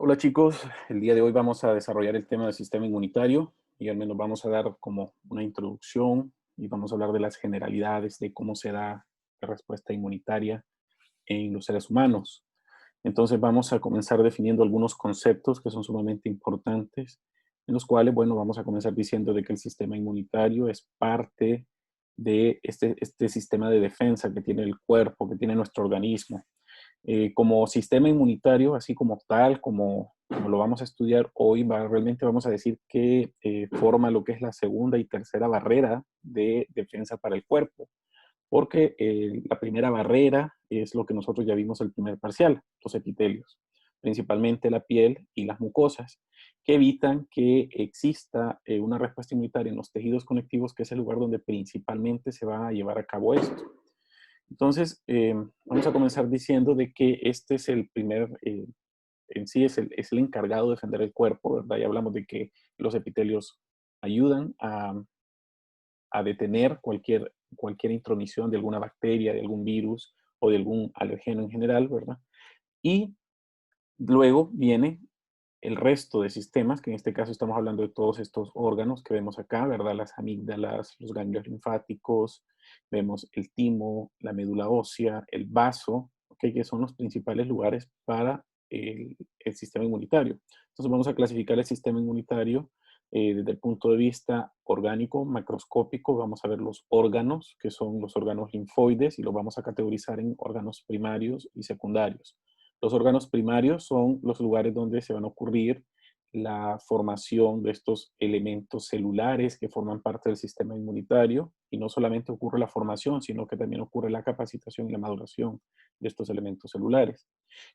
Hola chicos, el día de hoy vamos a desarrollar el tema del sistema inmunitario y al menos vamos a dar como una introducción y vamos a hablar de las generalidades de cómo se da la respuesta inmunitaria en los seres humanos. Entonces vamos a comenzar definiendo algunos conceptos que son sumamente importantes, en los cuales, bueno, vamos a comenzar diciendo de que el sistema inmunitario es parte de este sistema de defensa que tiene el cuerpo, que tiene nuestro organismo. Como sistema inmunitario, así como tal, como lo vamos a estudiar hoy, realmente vamos a decir que forma lo que es la segunda y tercera barrera de defensa para el cuerpo, porque la primera barrera es lo que nosotros ya vimos el primer parcial, los epitelios, principalmente la piel y las mucosas, que evitan que exista una respuesta inmunitaria en los tejidos conectivos, que es el lugar donde principalmente se va a llevar a cabo esto. Entonces, vamos a comenzar diciendo de que este es el primer, en sí es el encargado de defender el cuerpo, ¿verdad? Ya hablamos de que los epitelios ayudan a detener cualquier intromisión de alguna bacteria, de algún virus o de algún alergeno en general, ¿verdad? Y luego viene el resto de sistemas, que en este caso estamos hablando de todos estos órganos que vemos acá, ¿verdad? Las amígdalas, los ganglios linfáticos, vemos el timo, la médula ósea, el vaso, ¿ok? Que son los principales lugares para el sistema inmunitario. Entonces vamos a clasificar el sistema inmunitario desde el punto de vista orgánico, macroscópico. Vamos a ver los órganos, que son los órganos linfoides, y los vamos a categorizar en órganos primarios y secundarios. Los órganos primarios son los lugares donde se van a ocurrir la formación de estos elementos celulares que forman parte del sistema inmunitario, y no solamente ocurre la formación, sino que también ocurre la capacitación y la maduración de estos elementos celulares.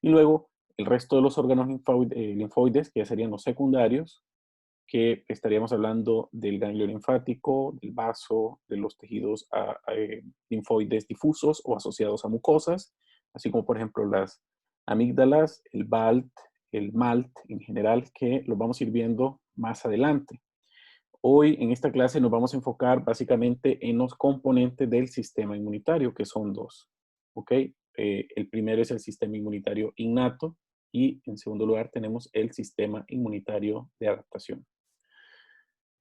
Y luego el resto de los órganos linfoides, que ya serían los secundarios, que estaríamos hablando del ganglio linfático, del vaso, de los tejidos linfoides difusos o asociados a mucosas, así como por ejemplo las amígdalas, el BALT, el MALT en general, que los vamos a ir viendo más adelante. Hoy en esta clase nos vamos a enfocar básicamente en los componentes del sistema inmunitario, que son dos. ¿Ok? El primero es el sistema inmunitario innato y en segundo lugar tenemos el sistema inmunitario de adaptación.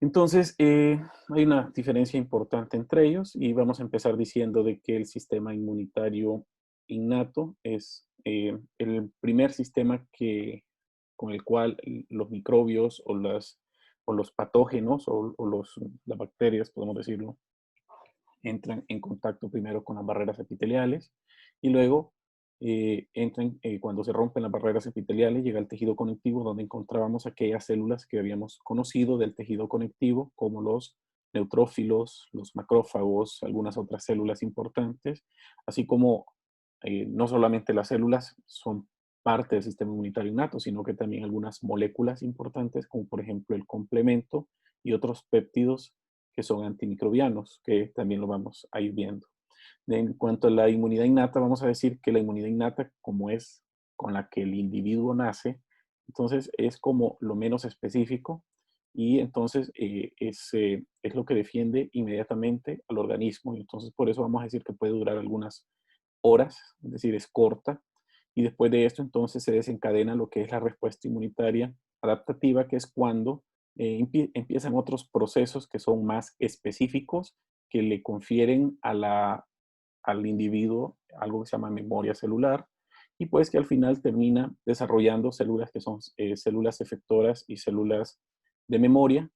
Entonces, hay una diferencia importante entre ellos y vamos a empezar diciendo de que el sistema inmunitario innato es el primer sistema con el cual los microbios o los patógenos las bacterias, podemos decirlo, entran en contacto primero con las barreras epiteliales y luego cuando se rompen las barreras epiteliales, llega al tejido conectivo donde encontrábamos aquellas células que habíamos conocido del tejido conectivo, como los neutrófilos, los macrófagos, algunas otras células importantes, así como no solamente las células son parte del sistema inmunitario innato, sino que también algunas moléculas importantes, como por ejemplo el complemento y otros péptidos que son antimicrobianos, que también lo vamos a ir viendo. En cuanto a la inmunidad innata, vamos a decir que la inmunidad innata, como es con la que el individuo nace, entonces es como lo menos específico y entonces es lo que defiende inmediatamente al organismo. Y entonces por eso vamos a decir que puede durar algunas horas, es decir, es corta. Y después de esto entonces se desencadena lo que es la respuesta inmunitaria adaptativa, que es cuando empiezan otros procesos que son más específicos, que le confieren al individuo algo que se llama memoria celular, y pues que al final termina desarrollando células que son células efectoras y células de memoria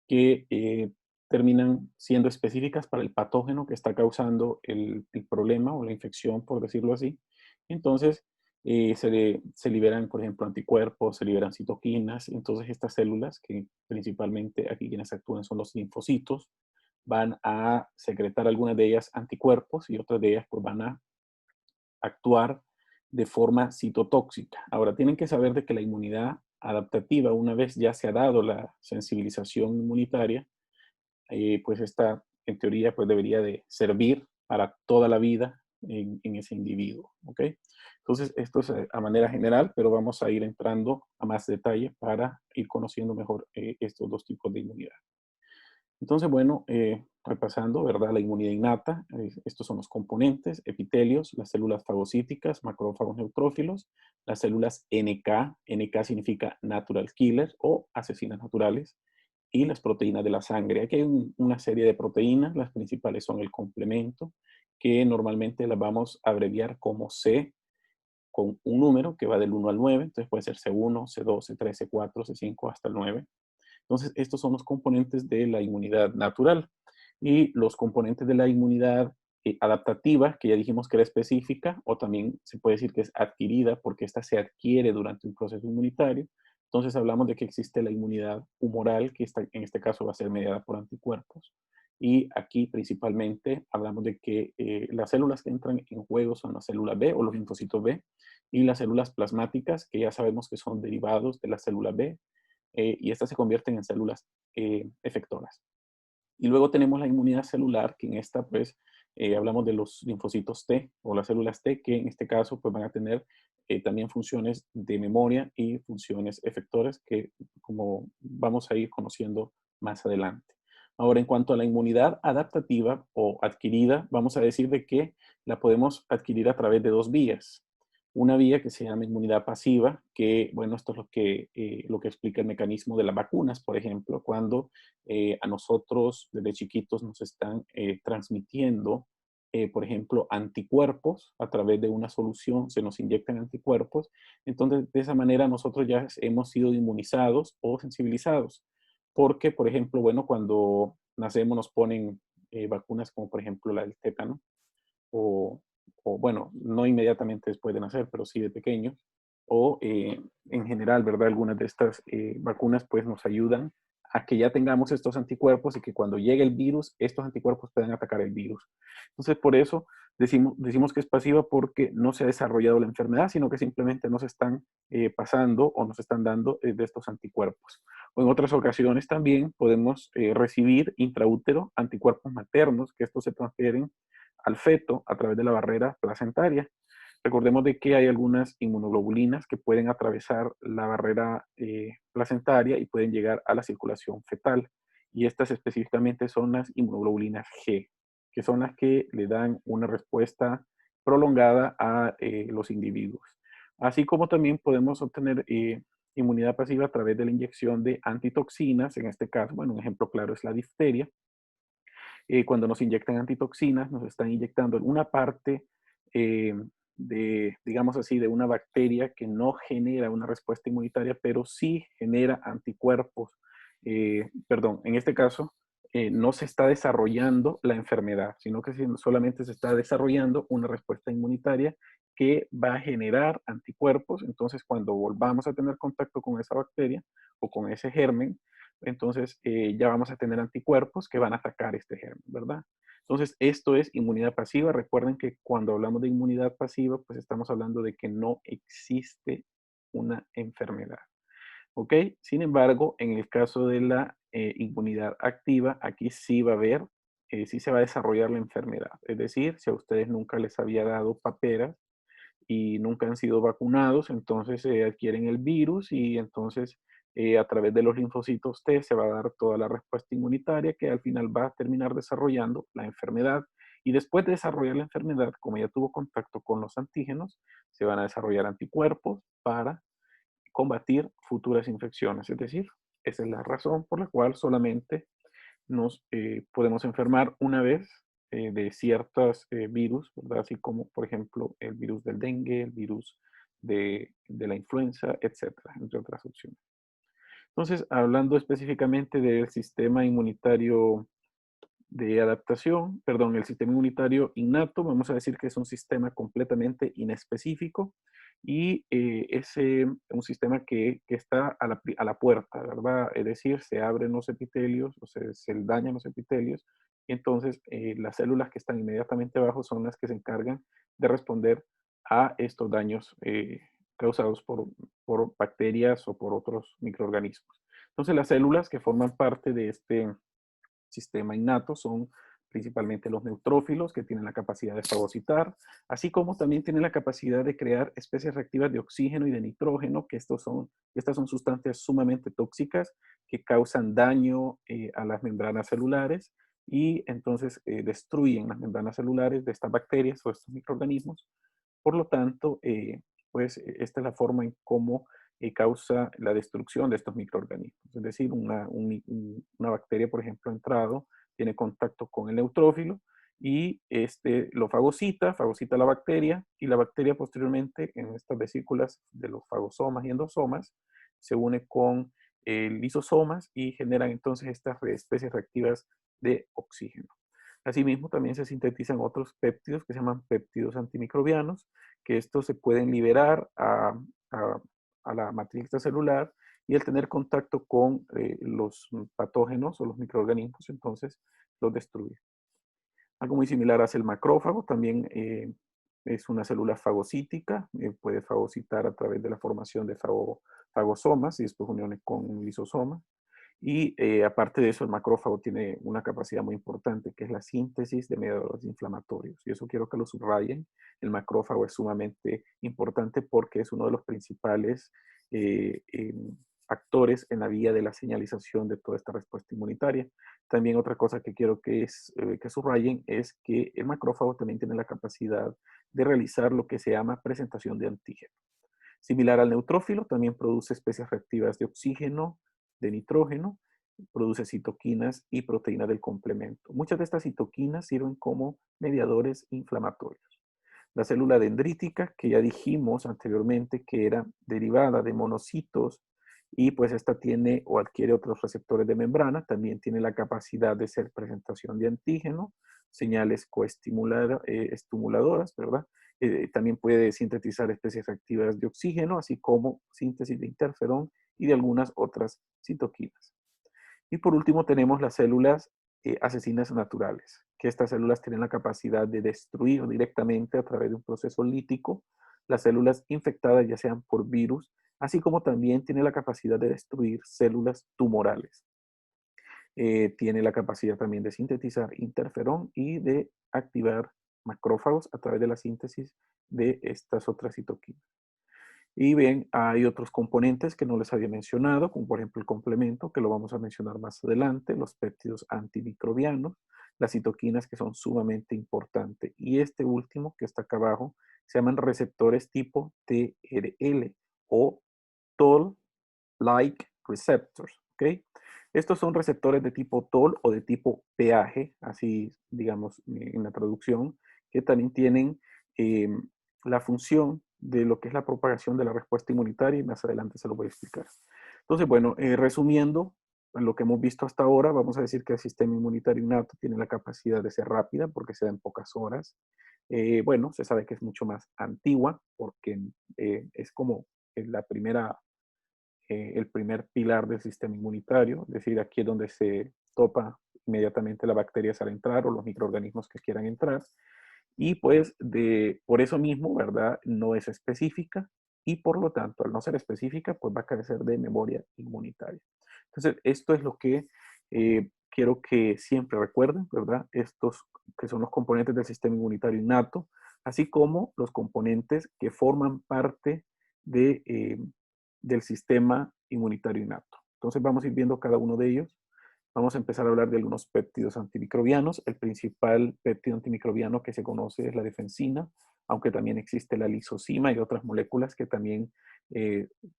que terminan siendo específicas para el patógeno que está causando el problema o la infección, por decirlo así. Entonces, se liberan, por ejemplo, anticuerpos, se liberan citoquinas. Entonces, estas células, que principalmente aquí quienes actúan son los linfocitos, van a secretar algunas de ellas anticuerpos y otras de ellas pues van a actuar de forma citotóxica. Ahora, tienen que saber de que la inmunidad adaptativa, una vez ya se ha dado la sensibilización inmunitaria, pues esta, en teoría, pues debería de servir para toda la vida en ese individuo, ¿ok? Entonces, esto es a manera general, pero vamos a ir entrando a más detalle para ir conociendo mejor estos dos tipos de inmunidad. Entonces, bueno, repasando, ¿verdad? La inmunidad innata, estos son los componentes: epitelios, las células fagocíticas, macrófagos neutrófilos, las células NK, NK significa natural killer o asesinas naturales, y las proteínas de la sangre. Aquí hay una serie de proteínas, las principales son el complemento, que normalmente las vamos a abreviar como C, con un número que va del 1 al 9, entonces puede ser C1, C2, C3, C4, C5 hasta el 9. Entonces, estos son los componentes de la inmunidad natural. Y los componentes de la inmunidad adaptativa, que ya dijimos que era específica, o también se puede decir que es adquirida, porque esta se adquiere durante un proceso inmunitario. Entonces, hablamos de que existe la inmunidad humoral, que en este caso va a ser mediada por anticuerpos. Y aquí principalmente hablamos de que las células que entran en juego son las células B o los linfocitos B, y las células plasmáticas, que ya sabemos que son derivados de la célula B, y estas se convierten en células efectoras. Y luego tenemos la inmunidad celular, que en esta pues hablamos de los linfocitos T o las células T, que en este caso pues van a tener también funciones de memoria y funciones efectoras que como vamos a ir conociendo más adelante. Ahora, en cuanto a la inmunidad adaptativa o adquirida, vamos a decir de que la podemos adquirir a través de dos vías. Una vía que se llama inmunidad pasiva, que, bueno, esto es lo que explica el mecanismo de las vacunas, por ejemplo, cuando a nosotros desde chiquitos nos están transmitiendo, por ejemplo, anticuerpos a través de una solución, se nos inyectan anticuerpos, entonces de esa manera nosotros ya hemos sido inmunizados o sensibilizados, porque, por ejemplo, bueno, cuando nacemos nos ponen vacunas como por ejemplo la del tétano, o, o, bueno, no inmediatamente después de nacer, pero sí de pequeños, o en general, ¿verdad? Algunas de estas vacunas pues nos ayudan a que ya tengamos estos anticuerpos y que cuando llegue el virus, estos anticuerpos puedan atacar el virus. Entonces, por eso decimos que es pasiva porque no se ha desarrollado la enfermedad, sino que simplemente nos están pasando o nos están dando de estos anticuerpos. O en otras ocasiones también podemos recibir intraútero anticuerpos maternos, que estos se transfieren al feto a través de la barrera placentaria. Recordemos de que hay algunas inmunoglobulinas que pueden atravesar la barrera placentaria y pueden llegar a la circulación fetal. Y estas específicamente son las inmunoglobulinas G, que son las que le dan una respuesta prolongada a los individuos. Así como también podemos obtener inmunidad pasiva a través de la inyección de antitoxinas, en este caso, bueno, un ejemplo claro es la difteria. Cuando nos inyectan antitoxinas, nos están inyectando en una parte digamos así, de una bacteria que no genera una respuesta inmunitaria, pero sí genera anticuerpos. Perdón, en este caso, no se está desarrollando la enfermedad, sino que solamente se está desarrollando una respuesta inmunitaria que va a generar anticuerpos. Entonces, cuando volvamos a tener contacto con esa bacteria o con ese germen, entonces ya vamos a tener anticuerpos que van a atacar este germen, ¿verdad? Entonces, esto es inmunidad pasiva. Recuerden que cuando hablamos de inmunidad pasiva, pues estamos hablando de que no existe una enfermedad, ¿ok? Sin embargo, en el caso de la inmunidad activa, aquí sí va a haber, sí se va a desarrollar la enfermedad. Es decir, si a ustedes nunca les había dado paperas y nunca han sido vacunados, entonces adquieren el virus y entonces a través de los linfocitos T se va a dar toda la respuesta inmunitaria que al final va a terminar desarrollando la enfermedad. Y después de desarrollar la enfermedad, como ya tuvo contacto con los antígenos, se van a desarrollar anticuerpos para combatir futuras infecciones. Es decir, esa es la razón por la cual solamente nos podemos enfermar una vez de ciertos virus, ¿verdad? Así como, por ejemplo, el virus del dengue, el virus de la influenza, etcétera, entre otras opciones. Entonces, hablando específicamente del sistema inmunitario de adaptación, perdón, el sistema inmunitario innato, vamos a decir que es un sistema completamente inespecífico y es un sistema que está a la puerta, ¿verdad? Es decir, se abren los epitelios, o se dañan los epitelios, y entonces las células que están inmediatamente abajo son las que se encargan de responder a estos daños causados por bacterias o por otros microorganismos. Entonces, las células que forman parte de este sistema innato son principalmente los neutrófilos, que tienen la capacidad de fagocitar, así como también tienen la capacidad de crear especies reactivas de oxígeno y de nitrógeno, que estas son sustancias sumamente tóxicas que causan daño a las membranas celulares y entonces destruyen las membranas celulares de estas bacterias o estos microorganismos. Por lo tanto, pues esta es la forma en cómo causa la destrucción de estos microorganismos. Es decir, una bacteria, por ejemplo, ha entrado, tiene contacto con el neutrófilo y este lo fagocita la bacteria, y la bacteria posteriormente en estas vesículas de los fagosomas y endosomas se une con lisosomas y generan entonces estas especies reactivas de oxígeno. Asimismo, también se sintetizan otros péptidos que se llaman péptidos antimicrobianos, que estos se pueden liberar a- a la matriz celular, y al tener contacto con los patógenos o los microorganismos, entonces los destruye. Algo muy similar hace el macrófago, también es una célula fagocítica, puede fagocitar a través de la formación de fagosomas y después uniones con un lisosoma. Y aparte de eso, el macrófago tiene una capacidad muy importante, que es la síntesis de mediadores inflamatorios. Y eso quiero que lo subrayen. El macrófago es sumamente importante porque es uno de los principales actores en la vía de la señalización de toda esta respuesta inmunitaria. También otra cosa que quiero que subrayen es que el macrófago también tiene la capacidad de realizar lo que se llama presentación de antígeno. Similar al neutrófilo, también produce especies reactivas de oxígeno, de nitrógeno, produce citoquinas y proteínas del complemento. Muchas de estas citoquinas sirven como mediadores inflamatorios. La célula dendrítica, que ya dijimos anteriormente que era derivada de monocitos, y pues esta tiene o adquiere otros receptores de membrana, también tiene la capacidad de ser presentación de antígeno, señales coestimuladoras, ¿verdad? También puede sintetizar especies reactivas de oxígeno, así como síntesis de interferón y de algunas otras citoquinas. Y por último tenemos las células asesinas naturales, que estas células tienen la capacidad de destruir directamente a través de un proceso lítico las células infectadas, ya sean por virus, así como también tiene la capacidad de destruir células tumorales. Tiene la capacidad también de sintetizar interferón y de activar macrófagos a través de la síntesis de estas otras citoquinas. Y bien, hay otros componentes que no les había mencionado, como por ejemplo el complemento, que lo vamos a mencionar más adelante, los péptidos antimicrobianos, las citoquinas, que son sumamente importantes. Y este último, que está acá abajo, se llaman receptores tipo TRL o Toll-like receptors, ¿ok? Estos son receptores de tipo Toll o de tipo peaje, así digamos en la traducción, que también tienen eh, la función de lo que es la propagación de la respuesta inmunitaria, y más adelante se lo voy a explicar. Entonces, bueno, resumiendo lo que hemos visto hasta ahora, vamos a decir que el sistema inmunitario innato tiene la capacidad de ser rápida porque se da en pocas horas. Bueno, se sabe que es mucho más antigua porque es como la primera el primer pilar del sistema inmunitario, es decir, aquí es donde se topa inmediatamente las bacterias al entrar o los microorganismos que quieran entrar. Y pues por eso mismo, ¿verdad? No es específica, y por lo tanto, al no ser específica, pues va a carecer de memoria inmunitaria. Entonces, esto es lo que quiero que siempre recuerden, ¿verdad? Estos que son los componentes del sistema inmunitario innato, así como los componentes que forman parte de, del sistema inmunitario innato. Entonces vamos a ir viendo cada uno de ellos. Vamos a empezar a hablar de algunos péptidos antimicrobianos. El principal péptido antimicrobiano que se conoce es la defensina, aunque también existe la lisozima y otras moléculas que también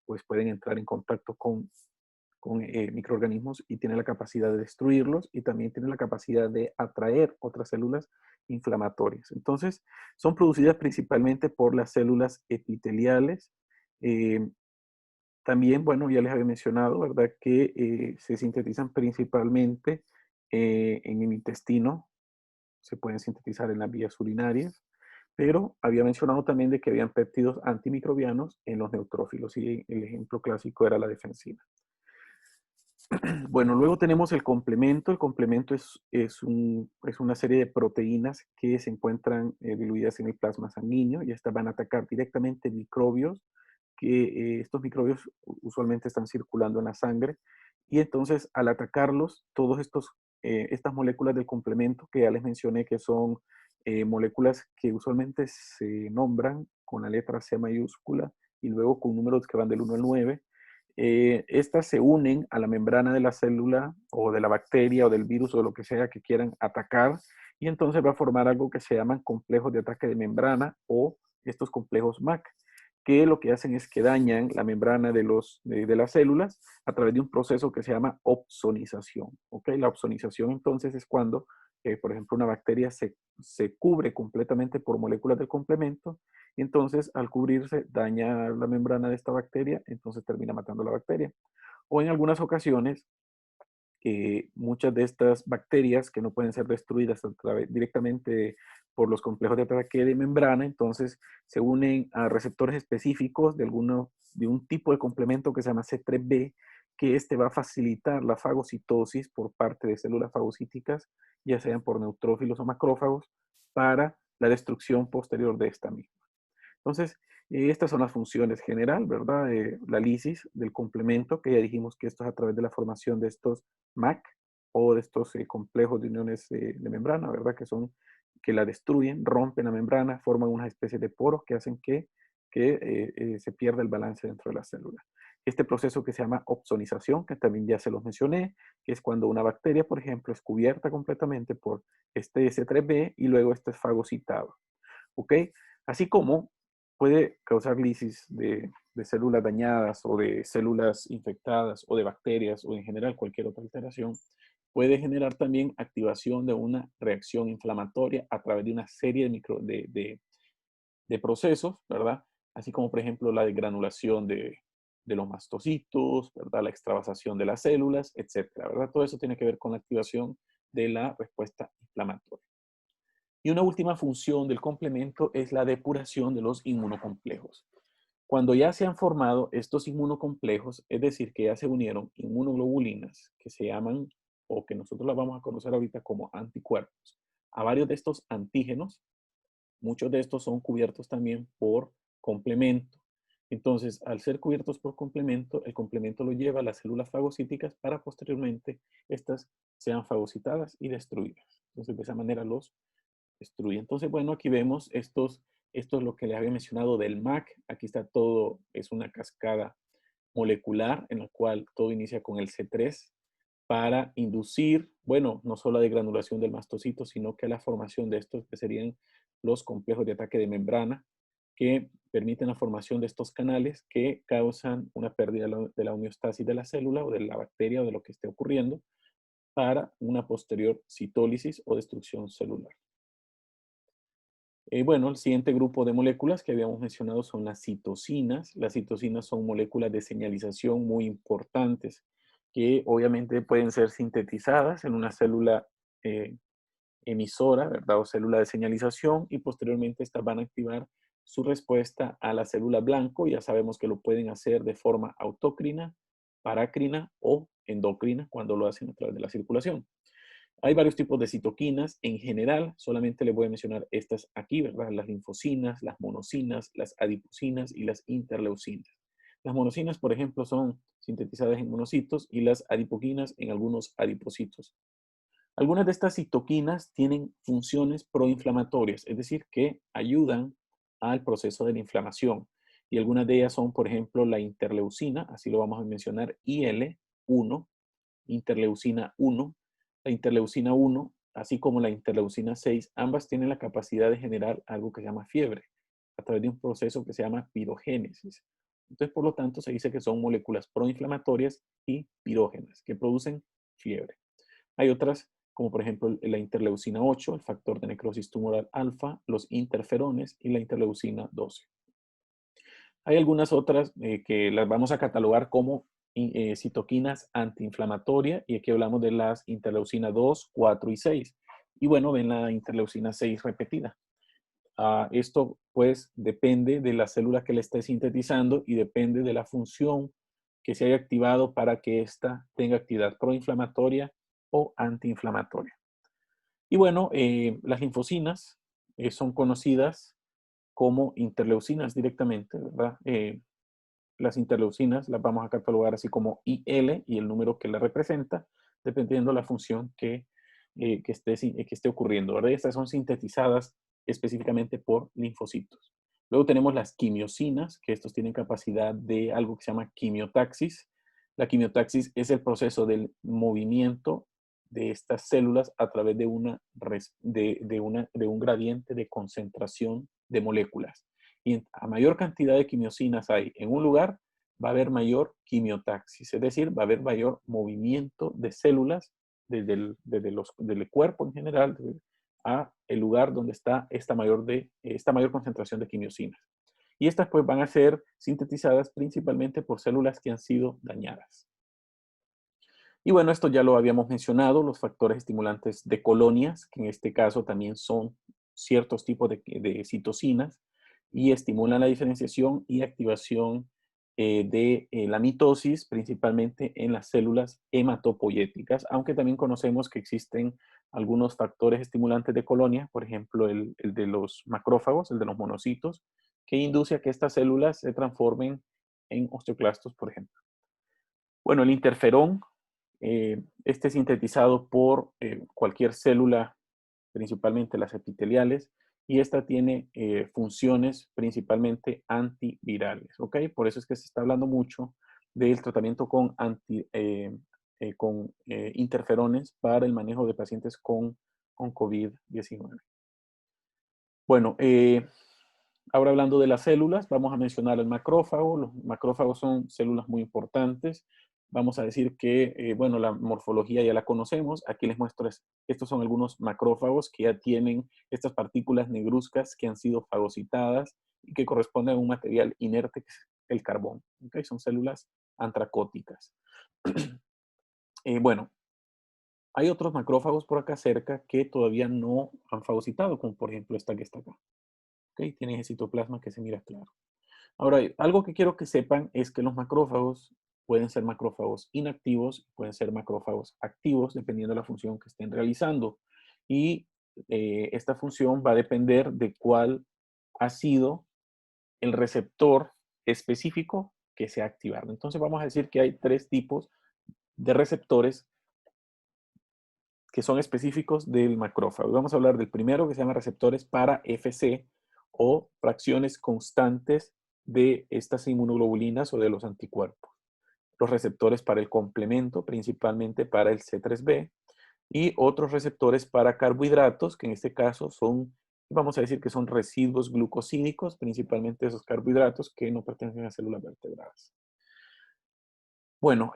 pues pueden entrar en contacto con microorganismos y tienen la capacidad de destruirlos, y también tienen la capacidad de atraer otras células inflamatorias. Entonces, son producidas principalmente por las células epiteliales. Eh, También, bueno, ya les había mencionado, ¿verdad?, que se sintetizan principalmente en el intestino, se pueden sintetizar en las vías urinarias, pero había mencionado también de que habían péptidos antimicrobianos en los neutrófilos, y el ejemplo clásico era la defensina. Bueno, luego tenemos el complemento. El complemento es una serie de proteínas que se encuentran diluidas en el plasma sanguíneo, y estas van a atacar directamente microbios, que estos microbios usualmente están circulando en la sangre, y entonces al atacarlos, estas moléculas del complemento que ya les mencioné, que son moléculas que usualmente se nombran con la letra C mayúscula y luego con números que van del 1 al 9, estas se unen a la membrana de la célula o de la bacteria o del virus o de lo que sea que quieran atacar y entonces va a formar algo que se llaman complejos de ataque de membrana o estos complejos MAC, que lo que hacen es que dañan la membrana de las células a través de un proceso que se llama opsonización. ¿Ok? La opsonización entonces es cuando, por ejemplo, una bacteria se cubre completamente por moléculas del complemento y entonces al cubrirse daña la membrana de esta bacteria, entonces termina matando la bacteria. O en algunas ocasiones muchas de estas bacterias que no pueden ser destruidas directamente por los complejos de ataque de membrana, entonces se unen a receptores específicos de un tipo de complemento que se llama C3b, que este va a facilitar la fagocitosis por parte de células fagocíticas, ya sean por neutrófilos o macrófagos, para la destrucción posterior de esta misma. Entonces, estas son las funciones general, ¿verdad? La lisis del complemento, que ya dijimos que esto es a través de la formación de estos MAC o de estos complejos de uniones de membrana, ¿verdad? Que la destruyen, rompen la membrana, forman una especie de poros que hacen que se pierda el balance dentro de la célula. Este proceso que se llama opsonización, que también ya se los mencioné, que es cuando una bacteria, por ejemplo, es cubierta completamente por este S3b y luego este es fagocitado. ¿Ok? Así como puede causar lisis de células dañadas o de células infectadas o de bacterias o en general cualquier otra alteración, puede generar también activación de una reacción inflamatoria a través de una serie de procesos, ¿verdad? Así como por ejemplo la desgranulación de los mastocitos, ¿verdad? La extravasación de las células, etcétera, ¿verdad? Todo eso tiene que ver con la activación de la respuesta inflamatoria. Y una última función del complemento es la depuración de los inmunocomplejos. Cuando ya se han formado estos inmunocomplejos, es decir, que ya se unieron inmunoglobulinas, que se llaman, o que nosotros las vamos a conocer ahorita como anticuerpos, a varios de estos antígenos, muchos de estos son cubiertos también por complemento. Entonces, al ser cubiertos por complemento, el complemento lo lleva a las células fagocíticas para posteriormente estas sean fagocitadas y destruidas. Entonces, de esa manera los destruye. Entonces, bueno, aquí vemos esto es lo que les había mencionado del MAC. Aquí está todo, es una cascada molecular en la cual todo inicia con el C3 para inducir, bueno, no solo la degranulación del mastocito, sino que la formación de estos que serían los complejos de ataque de membrana que permiten la formación de estos canales que causan una pérdida de la homeostasis de la célula o de la bacteria o de lo que esté ocurriendo para una posterior citólisis o destrucción celular. Bueno, el siguiente grupo de moléculas que habíamos mencionado son las citocinas. Las citocinas son moléculas de señalización muy importantes que obviamente pueden ser sintetizadas en una célula emisora, ¿verdad? O célula de señalización y posteriormente estas van a activar su respuesta a la célula blanco. Ya sabemos que lo pueden hacer de forma autócrina, parácrina o endocrina cuando lo hacen a través de la circulación. Hay varios tipos de citoquinas. En general, solamente les voy a mencionar estas aquí, ¿verdad? Las linfocinas, las monocinas, las adipocinas y las interleucinas. Las monocinas, por ejemplo, son sintetizadas en monocitos y las adipoquinas en algunos adipocitos. Algunas de estas citoquinas tienen funciones proinflamatorias, es decir, que ayudan al proceso de la inflamación. Y algunas de ellas son, por ejemplo, la interleucina, así lo vamos a mencionar, IL-1, interleucina 1. La interleucina 1, así como la interleucina 6, ambas tienen la capacidad de generar algo que se llama fiebre a través de un proceso que se llama pirogénesis. Entonces, por lo tanto, se dice que son moléculas proinflamatorias y pirógenas que producen fiebre. Hay otras, como por ejemplo la interleucina 8, el factor de necrosis tumoral alfa, los interferones y la interleucina 12. Hay algunas otras que las vamos a catalogar como citoquinas antiinflamatorias y aquí hablamos de las interleucina 2, 4 y 6. Y bueno, ven la interleucina 6 repetida. Esto pues depende de la célula que le esté sintetizando y depende de la función que se haya activado para que ésta tenga actividad proinflamatoria o antiinflamatoria. Y bueno, las linfocinas son conocidas como interleucinas directamente, ¿verdad? Las interleucinas las vamos a catalogar así como IL y el número que la representa, dependiendo de la función que esté ocurriendo, ¿verdad? Estas son sintetizadas específicamente por linfocitos. Luego tenemos las quimiosinas, que estos tienen capacidad de algo que se llama quimiotaxis. La quimiotaxis es el proceso del movimiento de estas células a través de un gradiente de concentración de moléculas. Y a mayor cantidad de quimiosinas hay en un lugar, va a haber mayor quimiotaxis, es decir, va a haber mayor movimiento de células del cuerpo en general a el lugar donde está esta mayor concentración de quimiosinas. Y estas pues van a ser sintetizadas principalmente por células que han sido dañadas. Y bueno, esto ya lo habíamos mencionado, los factores estimulantes de colonias, que en este caso también son ciertos tipos de citocinas y estimulan la diferenciación y activación de la mitosis, principalmente en las células hematopoyéticas, aunque también conocemos que existen algunos factores estimulantes de colonia, por ejemplo, el de los macrófagos, el de los monocitos, que induce a que estas células se transformen en osteoclastos, por ejemplo. Bueno, el interferón, este es sintetizado por cualquier célula, principalmente las epiteliales, y esta tiene funciones principalmente antivirales, ¿ok? Por eso es que se está hablando mucho del tratamiento con interferones para el manejo de pacientes con COVID-19. Bueno, ahora hablando de las células, vamos a mencionar el macrófago. Los macrófagos son células muy importantes. Vamos a decir que, bueno, la morfología ya la conocemos. Aquí les muestro, estos son algunos macrófagos que ya tienen estas partículas negruzcas que han sido fagocitadas y que corresponden a un material inerte que es el carbón. ¿Okay? Son células antracóticas. Bueno, hay otros macrófagos por acá cerca que todavía no han fagocitado, como por ejemplo esta que está acá. ¿Okay? Tiene ese citoplasma que se mira claro. Ahora, algo que quiero que sepan es que los macrófagos pueden ser macrófagos inactivos, pueden ser macrófagos activos, dependiendo de la función que estén realizando. Y esta función va a depender de cuál ha sido el receptor específico que se ha activado. Entonces vamos a decir que hay tres tipos de receptores que son específicos del macrófago. Vamos a hablar del primero, que se llama receptores para FC o fracciones constantes de estas inmunoglobulinas o de los anticuerpos. Los receptores para el complemento, principalmente para el C3b, y otros receptores para carbohidratos, que en este caso son, vamos a decir que son residuos glucosídicos, principalmente esos carbohidratos que no pertenecen a células vertebradas. Bueno,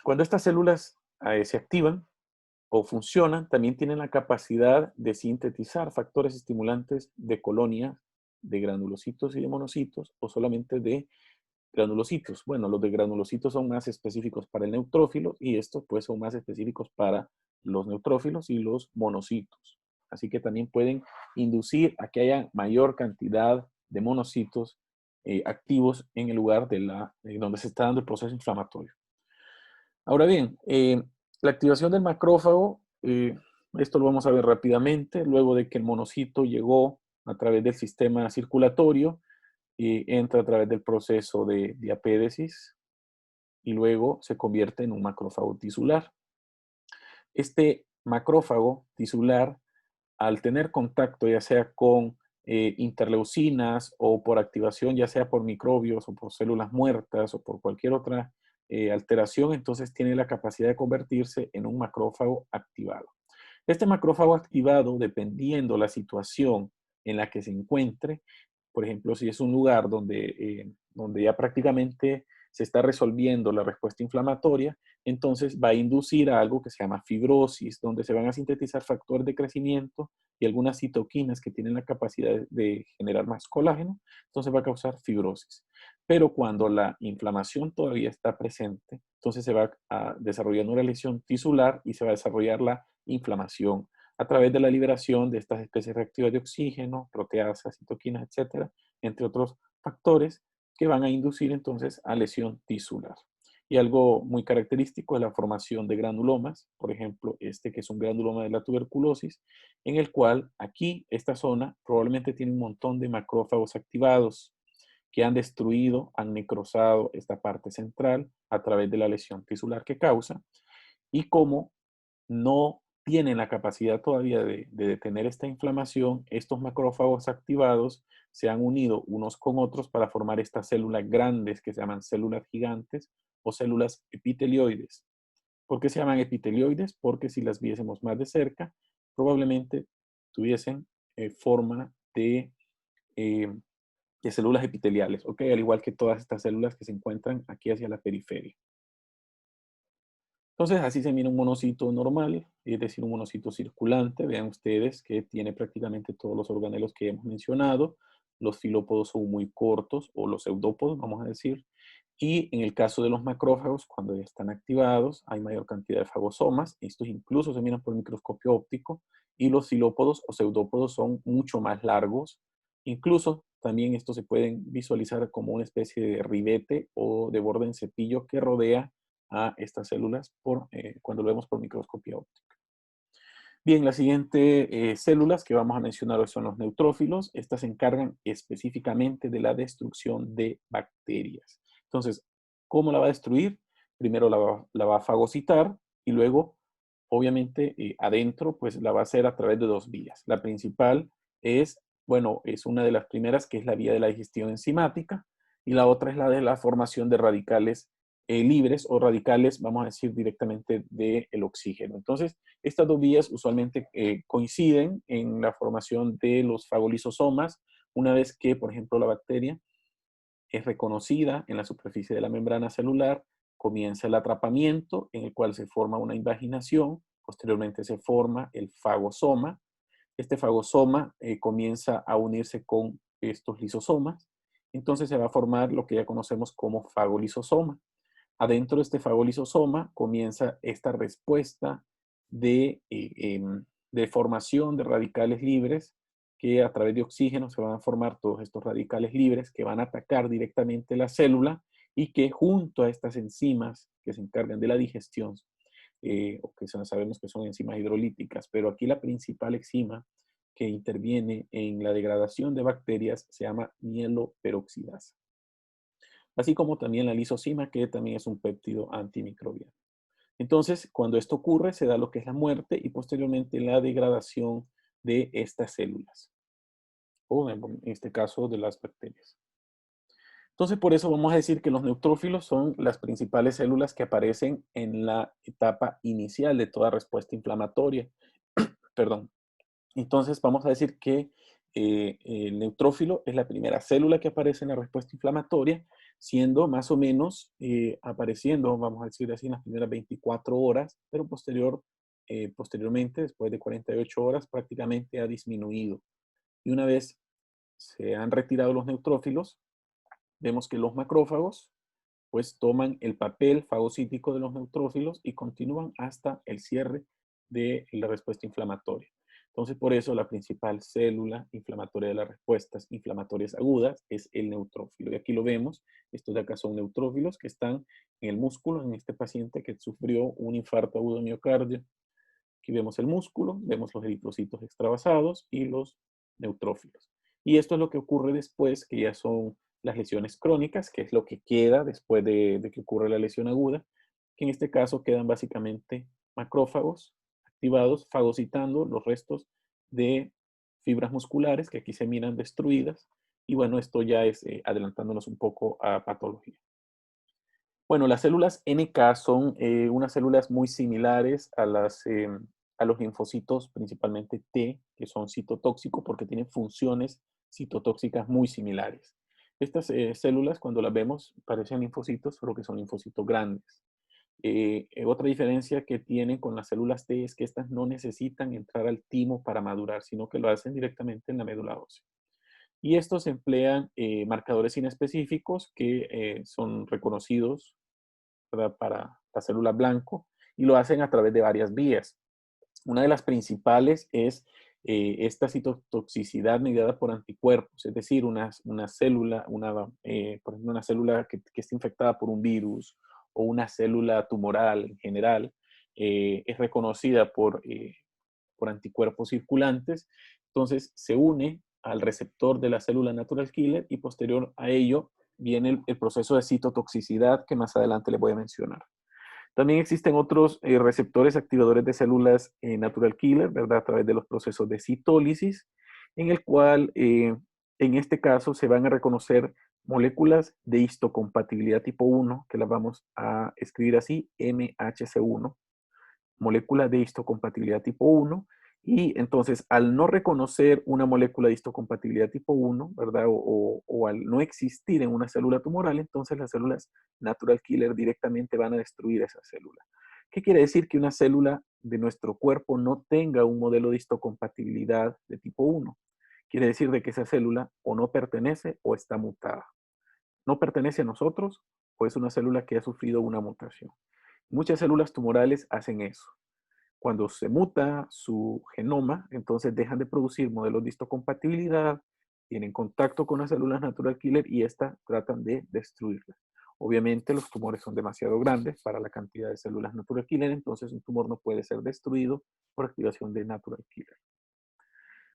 cuando estas células se activan, o funcionan, también tienen la capacidad de sintetizar factores estimulantes de colonia de granulocitos y de monocitos o solamente de granulocitos. Bueno, los de granulocitos son más específicos para el neutrófilo y estos pues son más específicos para los neutrófilos y los monocitos. Así que también pueden inducir a que haya mayor cantidad de monocitos activos en el lugar donde se está dando el proceso inflamatorio. Ahora bien, la activación del macrófago, esto lo vamos a ver rápidamente, luego de que el monocito llegó a través del sistema circulatorio, entra a través del proceso de diapédesis y luego se convierte en un macrófago tisular. Este macrófago tisular, al tener contacto ya sea con interleucinas o por activación, ya sea por microbios o por células muertas o por cualquier otra alteración, entonces tiene la capacidad de convertirse en un macrófago activado. Este macrófago activado, dependiendo la situación en la que se encuentre, por ejemplo, si es un lugar donde ya prácticamente se está resolviendo la respuesta inflamatoria, entonces va a inducir a algo que se llama fibrosis, donde se van a sintetizar factores de crecimiento y algunas citoquinas que tienen la capacidad de generar más colágeno, entonces va a causar fibrosis. Pero cuando la inflamación todavía está presente, entonces se va a desarrollar una lesión tisular y se va a desarrollar la inflamación a través de la liberación de estas especies reactivas de oxígeno, proteasas, citoquinas, etcétera, entre otros factores que van a inducir entonces a lesión tisular. Y algo muy característico es la formación de granulomas, por ejemplo, este que es un granuloma de la tuberculosis, en el cual aquí, esta zona, probablemente tiene un montón de macrófagos activados que han destruido, han necrosado esta parte central a través de la lesión tisular que causa. Y como no tienen la capacidad todavía de detener esta inflamación, estos macrófagos activados se han unido unos con otros para formar estas células grandes que se llaman células gigantes o células epitelioides. ¿Por qué se llaman epitelioides? Porque si las viésemos más de cerca, probablemente tuviesen forma eh, de células epiteliales, ¿ok? Al igual que todas estas células que se encuentran aquí hacia la periferia. Entonces, así se mira un monocito normal, es decir, un monocito circulante. Vean ustedes que tiene prácticamente todos los organelos que hemos mencionado. Los filópodos son muy cortos, o los pseudópodos, vamos a decir. Y en el caso de los macrófagos, cuando ya están activados, hay mayor cantidad de fagosomas. Estos incluso se miran por microscopio óptico. Y los filópodos o pseudópodos son mucho más largos. Incluso también estos se pueden visualizar como una especie de ribete o de borde en cepillo que rodea a estas células cuando lo vemos por microscopía óptica. Bien, las siguientes células que vamos a mencionar hoy son los neutrófilos. Estas se encargan específicamente de la destrucción de bacterias. Entonces, ¿cómo la va a destruir? Primero la va a fagocitar y luego, obviamente, adentro, pues la va a hacer a través de dos vías. La principal es, bueno, es una de las primeras, que es la vía de la digestión enzimática, y la otra es la de la formación de radicales libres o radicales, vamos a decir, directamente del oxígeno. Entonces, estas dos vías usualmente coinciden en la formación de los fagolisosomas una vez que, por ejemplo, la bacteria es reconocida en la superficie de la membrana celular, comienza el atrapamiento en el cual se forma una invaginación, posteriormente se forma el fagosoma. Este fagosoma comienza a unirse con estos lisosomas, entonces se va a formar lo que ya conocemos como fagolisosoma. Adentro de este fagolisosoma comienza esta respuesta de formación de radicales libres que a través de oxígeno se van a formar todos estos radicales libres que van a atacar directamente la célula y que junto a estas enzimas que se encargan de la digestión, o que sabemos que son enzimas hidrolíticas, pero aquí la principal enzima que interviene en la degradación de bacterias se llama mieloperoxidasa, así como también la lisozima, que también es un péptido antimicrobiano. Entonces, cuando esto ocurre, se da lo que es la muerte y posteriormente la degradación de estas células, o en este caso de las bacterias. Entonces, por eso vamos a decir que los neutrófilos son las principales células que aparecen en la etapa inicial de toda respuesta inflamatoria. Perdón. Entonces, vamos a decir que el neutrófilo es la primera célula que aparece en la respuesta inflamatoria, siendo más o menos apareciendo, vamos a decir así, en las primeras 24 horas, pero posteriormente, después de 48 horas, prácticamente ha disminuido. Y una vez se han retirado los neutrófilos, vemos que los macrófagos pues toman el papel fagocítico de los neutrófilos y continúan hasta el cierre de la respuesta inflamatoria. Entonces, por eso la principal célula inflamatoria de las respuestas inflamatorias agudas es el neutrófilo. Y aquí lo vemos, estos de acá son neutrófilos que están en el músculo, en este paciente que sufrió un infarto agudo de miocardio. Aquí vemos el músculo, vemos los eritrocitos extravasados y los neutrófilos. Y esto es lo que ocurre después, que ya son las lesiones crónicas, que es lo que queda después de que ocurre la lesión aguda, que en este caso quedan básicamente macrófagos activados, fagocitando los restos de fibras musculares que aquí se miran destruidas. Y bueno, esto ya es adelantándonos un poco a patología. Bueno, las células NK son unas células muy similares a los linfocitos, principalmente T, que son citotóxicos porque tienen funciones citotóxicas muy similares. Estas células, cuando las vemos, parecen linfocitos, pero que son linfocitos grandes. Otra diferencia que tienen con las células T es que estas no necesitan entrar al timo para madurar, sino que lo hacen directamente en la médula ósea. Y estos emplean marcadores inespecíficos que son reconocidos, ¿verdad?, para la célula blanco, y lo hacen a través de varias vías. Una de las principales es esta citotoxicidad mediada por anticuerpos, es decir, una célula, por ejemplo, una célula que está infectada por un virus o una célula tumoral en general, es reconocida por anticuerpos circulantes, entonces se une al receptor de la célula natural killer y posterior a ello viene el proceso de citotoxicidad que más adelante les voy a mencionar. También existen otros receptores activadores de células natural killer, ¿verdad? A través de los procesos de citólisis, en el cual, en este caso, se van a reconocer moléculas de histocompatibilidad tipo 1, que las vamos a escribir así, MHC1, molécula de histocompatibilidad tipo 1, y entonces al no reconocer una molécula de histocompatibilidad tipo 1, ¿verdad? O al no existir en una célula tumoral, entonces las células natural killer directamente van a destruir esa célula. ¿Qué quiere decir? Que una célula de nuestro cuerpo no tenga un modelo de histocompatibilidad de tipo 1. Quiere decir de que esa célula o no pertenece o está mutada. No pertenece a nosotros o es una célula que ha sufrido una mutación. Muchas células tumorales hacen eso. Cuando se muta su genoma, entonces dejan de producir modelos de histocompatibilidad, tienen contacto con las células natural killer y estas tratan de destruirlas. Obviamente los tumores son demasiado grandes para la cantidad de células natural killer, entonces un tumor no puede ser destruido por activación de natural killer.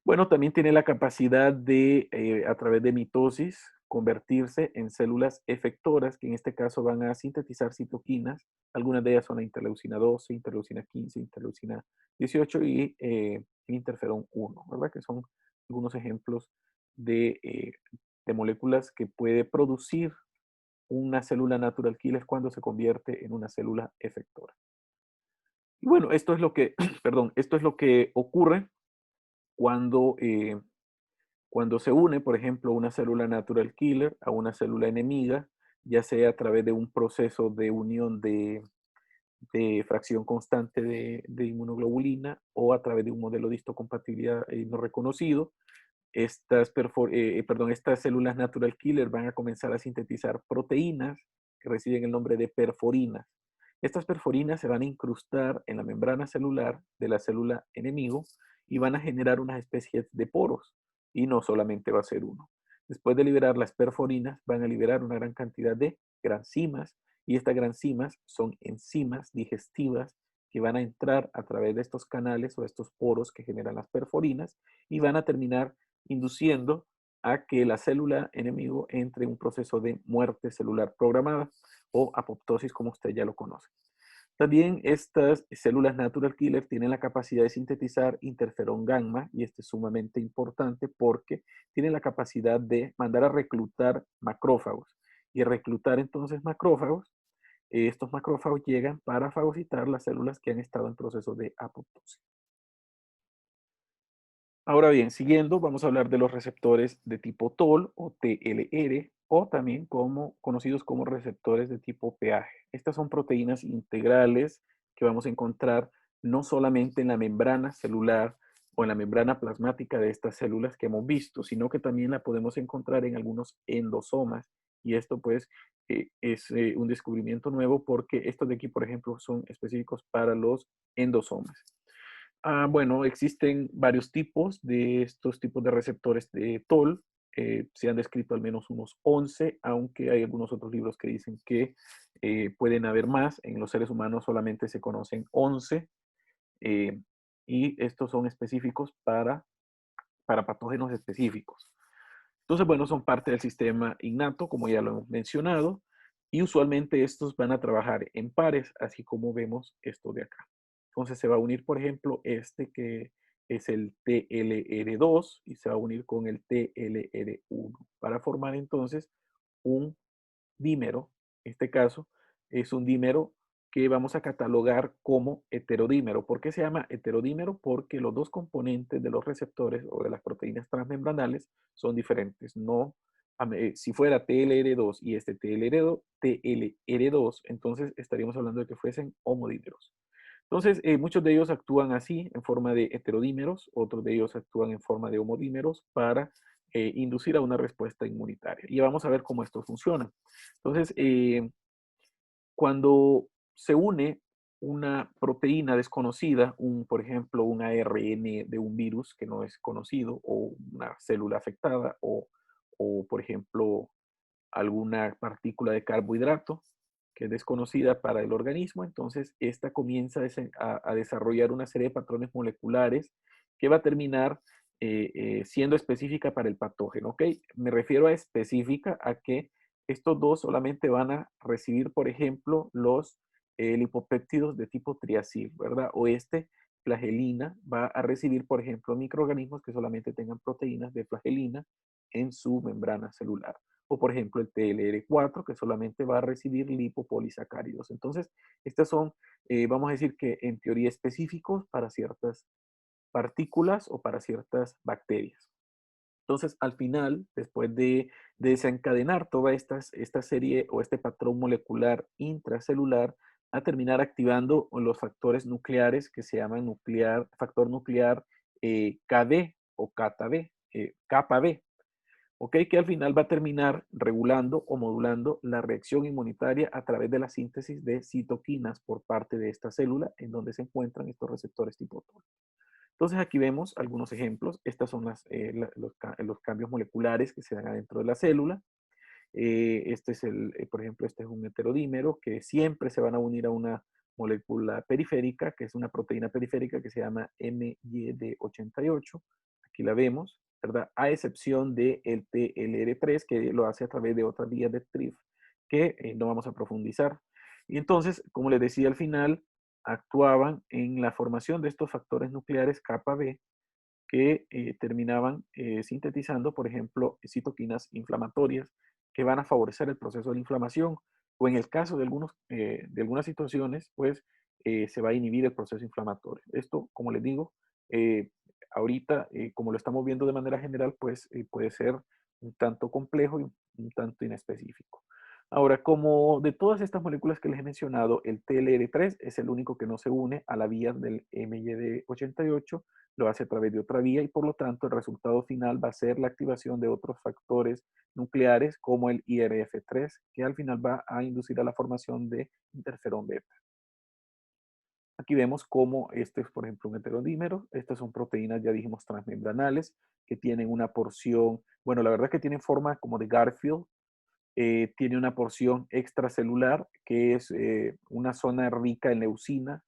Bueno, también tiene la capacidad de, a través de mitosis, convertirse en células efectoras, que en este caso van a sintetizar citoquinas. Algunas de ellas son la interleucina 12, interleucina 15, interleucina 18 y interferón 1, ¿verdad? Que son algunos ejemplos de moléculas que puede producir una célula natural killer cuando se convierte en una célula efectora. Y bueno, esto es lo que, perdón, esto es lo que ocurre cuando cuando se une, por ejemplo, una célula natural killer a una célula enemiga, ya sea a través de un proceso de unión de fracción constante de inmunoglobulina o a través de un modelo de histocompatibilidad no reconocido, estas células natural killer van a comenzar a sintetizar proteínas que reciben el nombre de perforinas. Estas perforinas se van a incrustar en la membrana celular de la célula enemigo y van a generar unas especies de poros. Y no solamente va a ser uno. Después de liberar las perforinas, van a liberar una gran cantidad de granzimas y estas granzimas son enzimas digestivas que van a entrar a través de estos canales o estos poros que generan las perforinas y van a terminar induciendo a que la célula enemigo entre en un proceso de muerte celular programada o apoptosis, como usted ya lo conoce. También estas células natural killer tienen la capacidad de sintetizar interferón gamma y este es sumamente importante porque tienen la capacidad de mandar a reclutar macrófagos y reclutar entonces macrófagos. Estos macrófagos llegan para fagocitar las células que han estado en proceso de apoptosis. Ahora bien, siguiendo, vamos a hablar de los receptores de tipo TOL o TLR o también conocidos como receptores de tipo PAG. Estas son proteínas integrales que vamos a encontrar no solamente en la membrana celular o en la membrana plasmática de estas células que hemos visto, sino que también la podemos encontrar en algunos endosomas. Y esto pues es un descubrimiento nuevo porque estos de aquí, por ejemplo, son específicos para los endosomas. Bueno, existen varios tipos de estos tipos de receptores de TOL. Se han descrito al menos unos 11, aunque hay algunos otros libros que dicen que pueden haber más. En los seres humanos solamente se conocen 11 eh, y estos son específicos para patógenos específicos. Entonces, bueno, son parte del sistema innato, como ya lo hemos mencionado, y usualmente estos van a trabajar en pares, así como vemos esto de acá. Entonces se va a unir, por ejemplo, este que es el TLR2 y se va a unir con el TLR1 para formar entonces un dímero. En este caso es un dímero que vamos a catalogar como heterodímero. ¿Por qué se llama heterodímero? Porque los dos componentes de los receptores o de las proteínas transmembranales son diferentes. No, si fuera TLR2 y este TLR2, entonces estaríamos hablando de que fuesen homodímeros. Entonces, muchos de ellos actúan así, en forma de heterodímeros, otros de ellos actúan en forma de homodímeros para inducir a una respuesta inmunitaria. Y vamos a ver cómo esto funciona. Entonces, cuando se une una proteína desconocida, por ejemplo, un ARN de un virus que no es conocido, o una célula afectada, por ejemplo, alguna partícula de carbohidrato que es desconocida para el organismo, entonces esta comienza a desarrollar una serie de patrones moleculares que va a terminar siendo específica para el patógeno, ¿ok? Me refiero a específica a que estos dos solamente van a recibir, por ejemplo, los lipopéptidos de tipo triacil, ¿verdad? O flagelina va a recibir, por ejemplo, microorganismos que solamente tengan proteínas de flagelina en su membrana celular. O, por ejemplo, el TLR4, que solamente va a recibir lipopolisacáridos. Entonces, estas son, vamos a decir que en teoría específicos para ciertas partículas o para ciertas bacterias. Entonces, al final, después de desencadenar toda esta serie o este patrón molecular intracelular, a terminar activando los factores nucleares que se llaman factor nuclear KD o KB, kappa B, ¿ok? Que al final va a terminar regulando o modulando la reacción inmunitaria a través de la síntesis de citoquinas por parte de esta célula en donde se encuentran estos receptores tipo TOL. Entonces aquí vemos algunos ejemplos. Estas son los cambios moleculares que se dan adentro de la célula. Por ejemplo, este es un heterodímero que siempre se van a unir a una molécula periférica, que es una proteína periférica que se llama MYD88. Aquí la vemos, ¿verdad? A excepción del TLR3, que lo hace a través de otra vía de TRIF, que no vamos a profundizar. Y entonces, como les decía al final, actuaban en la formación de estos factores nucleares kappa B que terminaban sintetizando, por ejemplo, citoquinas inflamatorias que van a favorecer el proceso de la inflamación o en el caso de algunas situaciones, pues se va a inhibir el proceso inflamatorio. Esto, como les digo, eh, ahorita, como lo estamos viendo de manera general, pues puede ser un tanto complejo y un tanto inespecífico. Ahora, como de todas estas moléculas que les he mencionado, el TLR3 es el único que no se une a la vía del MYD88, lo hace a través de otra vía y por lo tanto el resultado final va a ser la activación de otros factores nucleares como el IRF3, que al final va a inducir a la formación de interferón beta. Aquí vemos cómo este es, por ejemplo, un heterodímero. Estas son proteínas, ya dijimos, transmembranales, que tienen una porción, bueno, la verdad es que tienen forma como de Garfield. Tiene una porción extracelular, que es una zona rica en leucina,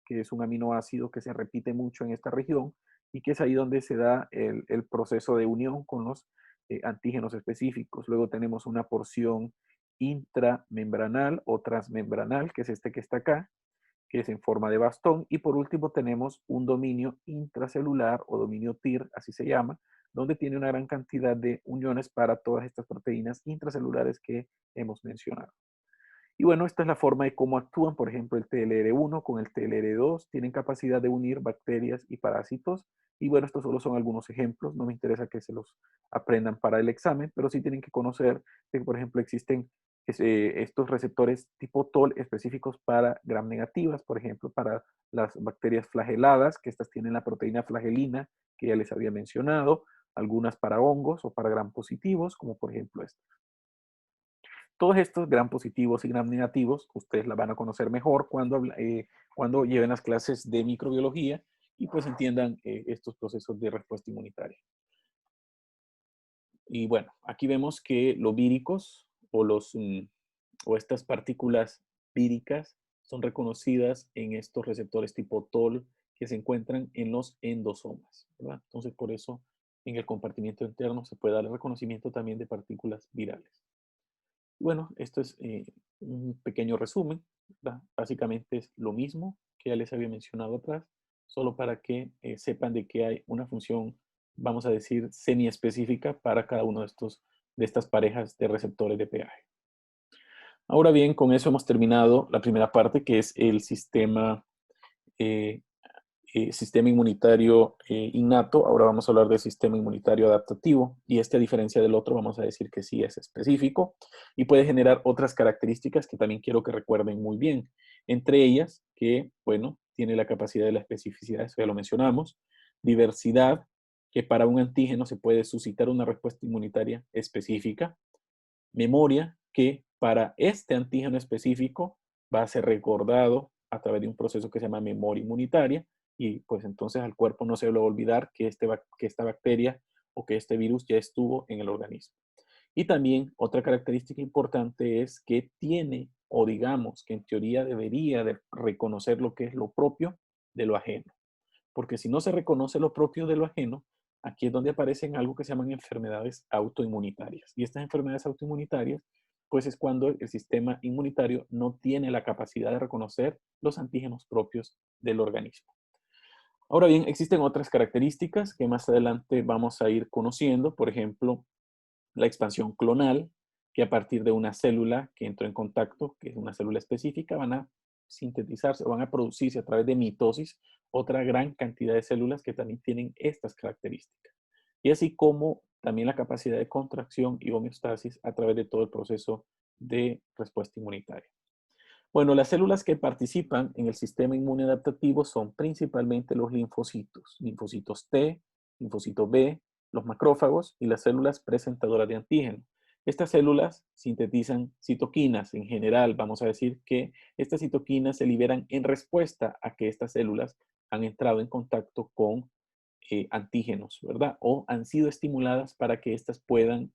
que es un aminoácido que se repite mucho en esta región y que es ahí donde se da el proceso de unión con los antígenos específicos. Luego tenemos una porción intramembranal o transmembranal, que es este que está acá, que es en forma de bastón. Y por último tenemos un dominio intracelular o dominio TIR, así se llama, donde tiene una gran cantidad de uniones para todas estas proteínas intracelulares que hemos mencionado. Y bueno, esta es la forma de cómo actúan, por ejemplo, el TLR1 con el TLR2, tienen capacidad de unir bacterias y parásitos. Y bueno, estos solo son algunos ejemplos, no me interesa que se los aprendan para el examen, pero sí tienen que conocer que, por ejemplo, existen estos receptores tipo TOL específicos para gram negativas, por ejemplo, para las bacterias flageladas, que estas tienen la proteína flagelina, que ya les había mencionado, algunas para hongos o para gram positivos, como por ejemplo esta. Todos estos gram positivos y gram negativos, ustedes la van a conocer mejor cuando lleven las clases de microbiología y pues entiendan estos procesos de respuesta inmunitaria. Y bueno, aquí vemos que los víricos o estas partículas víricas son reconocidas en estos receptores tipo TOL que se encuentran en los endosomas, ¿verdad? Entonces, por eso en el compartimiento interno se puede dar el reconocimiento también de partículas virales. Bueno, esto es un pequeño resumen, ¿verdad? Básicamente es lo mismo que ya les había mencionado atrás, solo para que sepan de que hay una función, vamos a decir, semi-específica para cada uno de estas parejas de receptores de pH. Ahora bien, con eso hemos terminado la primera parte, que es el eh, sistema inmunitario innato. Ahora vamos a hablar del sistema inmunitario adaptativo y a diferencia del otro vamos a decir que sí es específico y puede generar otras características que también quiero que recuerden muy bien. Entre ellas que, bueno, tiene la capacidad de la especificidad, eso ya lo mencionamos, diversidad, que para un antígeno se puede suscitar una respuesta inmunitaria específica, memoria, que para este antígeno específico va a ser recordado a través de un proceso que se llama memoria inmunitaria y pues entonces al cuerpo no se le va a olvidar que esta bacteria o que este virus ya estuvo en el organismo. Y también otra característica importante es que tiene, o digamos que en teoría debería de reconocer lo que es lo propio de lo ajeno. Porque si no se reconoce lo propio de lo ajeno, aquí es donde aparecen algo que se llaman enfermedades autoinmunitarias. Y estas enfermedades autoinmunitarias pues es cuando el sistema inmunitario no tiene la capacidad de reconocer los antígenos propios del organismo. Ahora bien, existen otras características que más adelante vamos a ir conociendo, por ejemplo, la expansión clonal, que a partir de una célula que entró en contacto, que es una célula específica, van a sintetizarse o van a producirse a través de mitosis otra gran cantidad de células que también tienen estas características. Y así como también la capacidad de contracción y homeostasis a través de todo el proceso de respuesta inmunitaria. Bueno, las células que participan en el sistema inmune adaptativo son principalmente los linfocitos T, linfocitos B, los macrófagos y las células presentadoras de antígeno. Estas células sintetizan citoquinas. En general, vamos a decir que estas citoquinas se liberan en respuesta a que estas células han entrado en contacto con antígenos, ¿verdad? O han sido estimuladas para que éstas puedan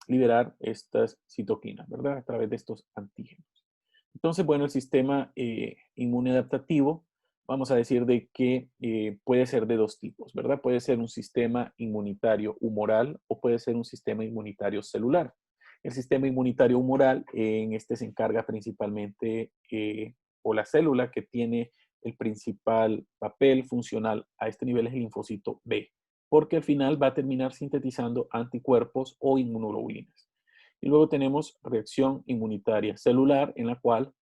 liberar estas citoquinas, ¿verdad? A través de estos antígenos. Entonces, bueno, el sistema inmune adaptativo, vamos a decir de que puede ser de dos tipos, ¿verdad? Puede ser un sistema inmunitario humoral o puede ser un sistema inmunitario celular. El sistema inmunitario humoral, en este se encarga principalmente, o la célula que tiene el principal papel funcional a este nivel es el linfocito B, porque al final va a terminar sintetizando anticuerpos o inmunoglobulinas. Y luego tenemos reacción inmunitaria celular, en la cual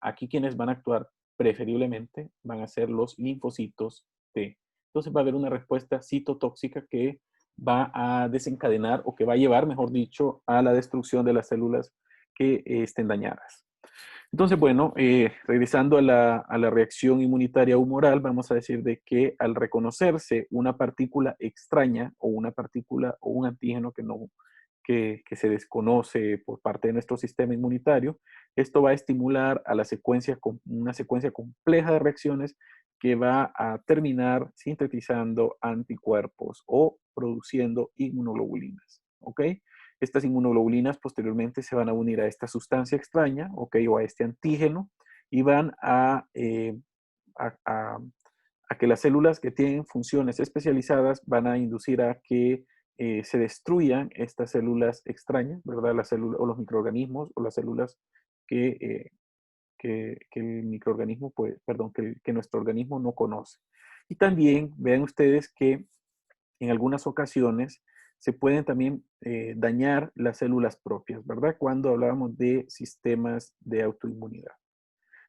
aquí quienes van a actuar preferiblemente van a ser los linfocitos T. Entonces va a haber una respuesta citotóxica que va a desencadenar o que va a llevar, mejor dicho, a la destrucción de las células que estén dañadas. Entonces, bueno, regresando a la reacción inmunitaria humoral, vamos a decir de que al reconocerse una partícula extraña o una partícula o un antígeno que se desconoce por parte de nuestro sistema inmunitario, esto va a estimular a una secuencia compleja de reacciones que va a terminar sintetizando anticuerpos o produciendo inmunoglobulinas. ¿Ok? Estas inmunoglobulinas posteriormente se van a unir a esta sustancia extraña, ¿ok? O a este antígeno y van a, a, a que las células que tienen funciones especializadas van a inducir a que se destruyan estas células extrañas, ¿verdad? Las células o los microorganismos o las células que, que el microorganismo, pues, perdón, que nuestro organismo no conoce. Y también vean ustedes que en algunas ocasiones se pueden también dañar las células propias, ¿verdad? Cuando hablábamos de sistemas de autoinmunidad.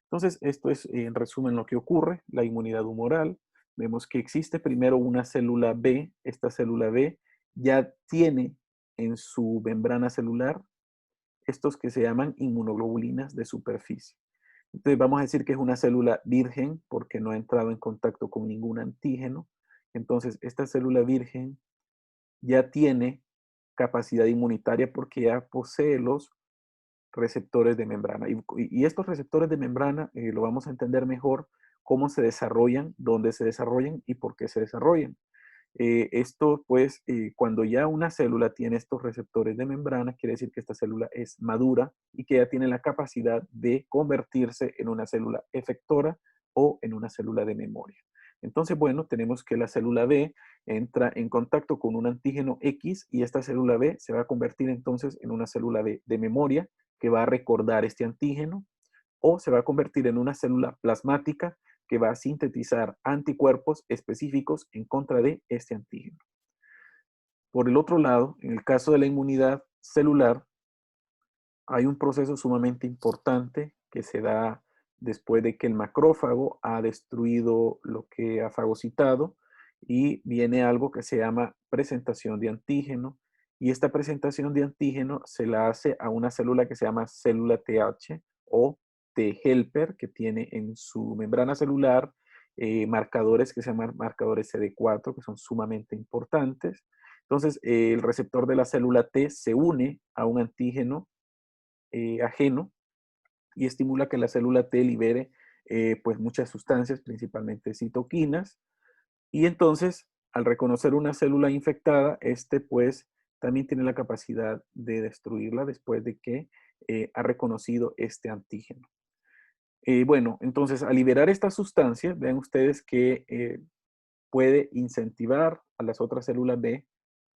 Entonces, esto es en resumen lo que ocurre, la inmunidad humoral. Vemos que existe primero una célula B. Esta célula B ya tiene en su membrana celular estos que se llaman inmunoglobulinas de superficie. Entonces, vamos a decir que es una célula virgen porque no ha entrado en contacto con ningún antígeno. Entonces, esta célula virgen ya tiene capacidad inmunitaria porque ya posee los receptores de membrana. Y estos receptores de membrana lo vamos a entender mejor cómo se desarrollan, dónde se desarrollan y por qué se desarrollan. Esto, pues, cuando ya una célula tiene estos receptores de membrana, quiere decir que esta célula es madura y que ya tiene la capacidad de convertirse en una célula efectora o en una célula de memoria. Entonces, bueno, tenemos que la célula B entra en contacto con un antígeno X y esta célula B se va a convertir entonces en una célula B de memoria que va a recordar este antígeno o se va a convertir en una célula plasmática que va a sintetizar anticuerpos específicos en contra de este antígeno. Por el otro lado, en el caso de la inmunidad celular, hay un proceso sumamente importante que se da después de que el macrófago ha destruido lo que ha fagocitado y viene algo que se llama presentación de antígeno. Y esta presentación de antígeno se la hace a una célula que se llama célula TH o T helper, que tiene en su membrana celular marcadores que se llaman marcadores CD4, que son sumamente importantes. Entonces, el receptor de la célula T se une a un antígeno ajeno y estimula que la célula T libere pues muchas sustancias, principalmente citoquinas. Y entonces, al reconocer una célula infectada, este pues también tiene la capacidad de destruirla después de que ha reconocido este antígeno. Bueno, entonces al liberar esta sustancia, vean ustedes que puede incentivar a las otras células B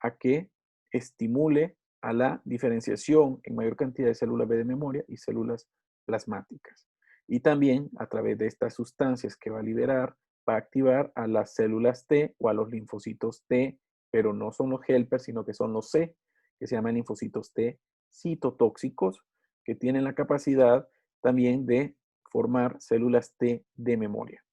a que estimule a la diferenciación en mayor cantidad de células B de memoria y células plasmáticas. Y también a través de estas sustancias que va a liberar, va a activar a las células T o a los linfocitos T, pero no son los helpers, sino que son los C, que se llaman linfocitos T citotóxicos, que tienen la capacidad también de formar células T de memoria.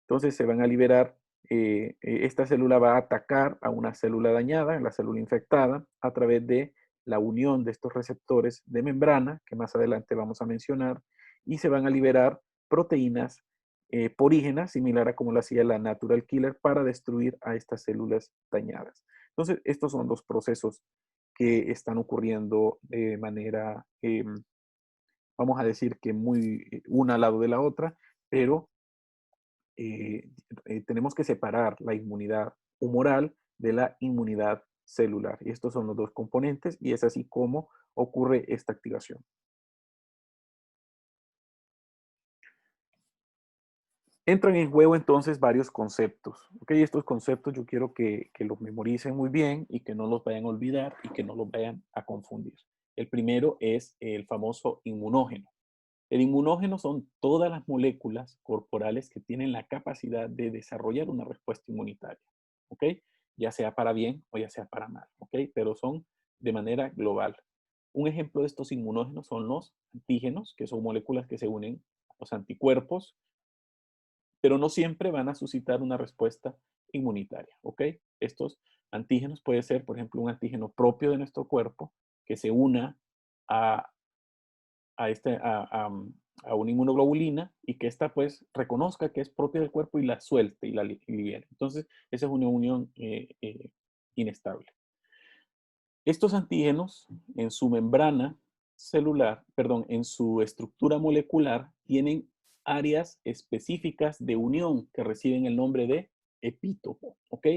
Entonces se van a liberar, esta célula va a atacar a una célula dañada, la célula infectada, a través de la unión de estos receptores de membrana, que más adelante vamos a mencionar, y se van a liberar proteínas porígenas, similar a como lo hacía la natural killer, para destruir a estas células dañadas. Entonces, estos son los procesos que están ocurriendo de manera, vamos a decir que muy una al lado de la otra, pero tenemos que separar la inmunidad humoral de la inmunidad celular. Y estos son los dos componentes y es así como ocurre esta activación. Entran en juego entonces varios conceptos. ¿Ok? Estos conceptos yo quiero que los memoricen muy bien y que no los vayan a olvidar y que no los vayan a confundir. El primero es el famoso inmunógeno. El inmunógeno son todas las moléculas corporales que tienen la capacidad de desarrollar una respuesta inmunitaria, ¿ok? Ya sea para bien o ya sea para mal, ¿ok? Pero son de manera global. Un ejemplo de estos inmunógenos son los antígenos, que son moléculas que se unen a los anticuerpos, pero no siempre van a suscitar una respuesta inmunitaria, ¿ok? Estos antígenos puede ser, por ejemplo, un antígeno propio de nuestro cuerpo que se una a a una inmunoglobulina y que ésta pues reconozca que es propia del cuerpo y la suelte y la libere. Entonces, esa es una unión inestable. Estos antígenos en su membrana celular, perdón, en su estructura molecular, tienen áreas específicas de unión que reciben el nombre de epítopo, ¿ok?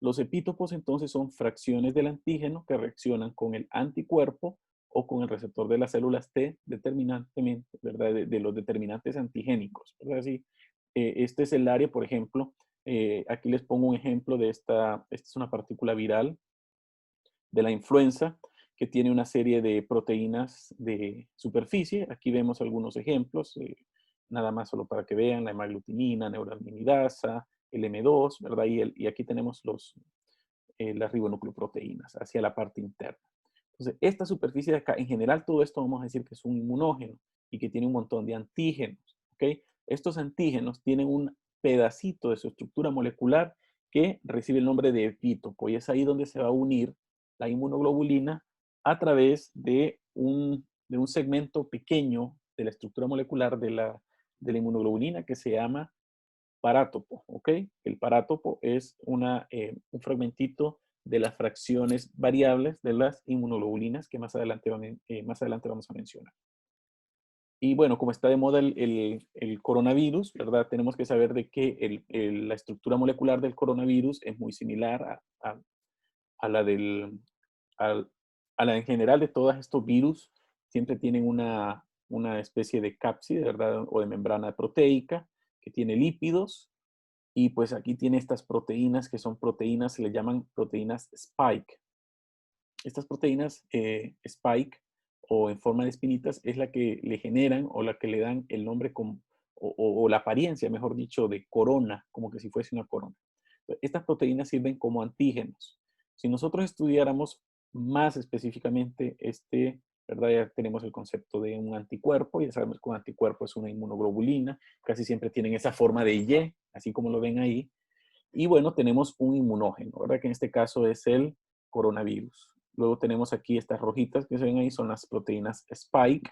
Los epítopos entonces son fracciones del antígeno que reaccionan con el anticuerpo o con el receptor de las células T determinantemente, ¿verdad? De los determinantes antigénicos, ¿verdad? Así, este es el área, por ejemplo, aquí les pongo un ejemplo de esta es una partícula viral de la influenza, que tiene una serie de proteínas de superficie. Aquí vemos algunos ejemplos, nada más solo para que vean, la hemaglutinina, neuraminidasa, el M2, ¿verdad? Y aquí tenemos las ribonucleoproteínas hacia la parte interna. Entonces, esta superficie de acá, en general, todo esto vamos a decir que es un inmunógeno y que tiene un montón de antígenos, ¿ok? Estos antígenos tienen un pedacito de su estructura molecular que recibe el nombre de epítopo y es ahí donde se va a unir la inmunoglobulina a través de un segmento pequeño de la estructura molecular de la inmunoglobulina que se llama parátopo, ¿ok? El parátopo es un fragmentito de las fracciones variables de las inmunoglobulinas que más adelante vamos a mencionar. Y bueno, como está de moda el coronavirus, ¿verdad? Tenemos que saber de que la estructura molecular del coronavirus es muy similar a la al- a la en general de todos estos virus. Siempre tienen una especie de cápside, ¿verdad? O de membrana proteica que tiene lípidos y pues aquí tiene estas proteínas que son proteínas, se le llaman proteínas spike. Estas proteínas spike o en forma de espinitas es la que le generan o la que le dan el nombre o la apariencia, mejor dicho, de corona, como que si fuese una corona. Estas proteínas sirven como antígenos. Si nosotros estudiáramos más específicamente ¿verdad? Ya tenemos el concepto de un anticuerpo, ya sabemos que un anticuerpo es una inmunoglobulina, casi siempre tienen esa forma de Y, así como lo ven ahí. Y bueno, tenemos un inmunógeno, ¿verdad? Que en este caso es el coronavirus. Luego tenemos aquí estas rojitas que se ven ahí, son las proteínas Spike,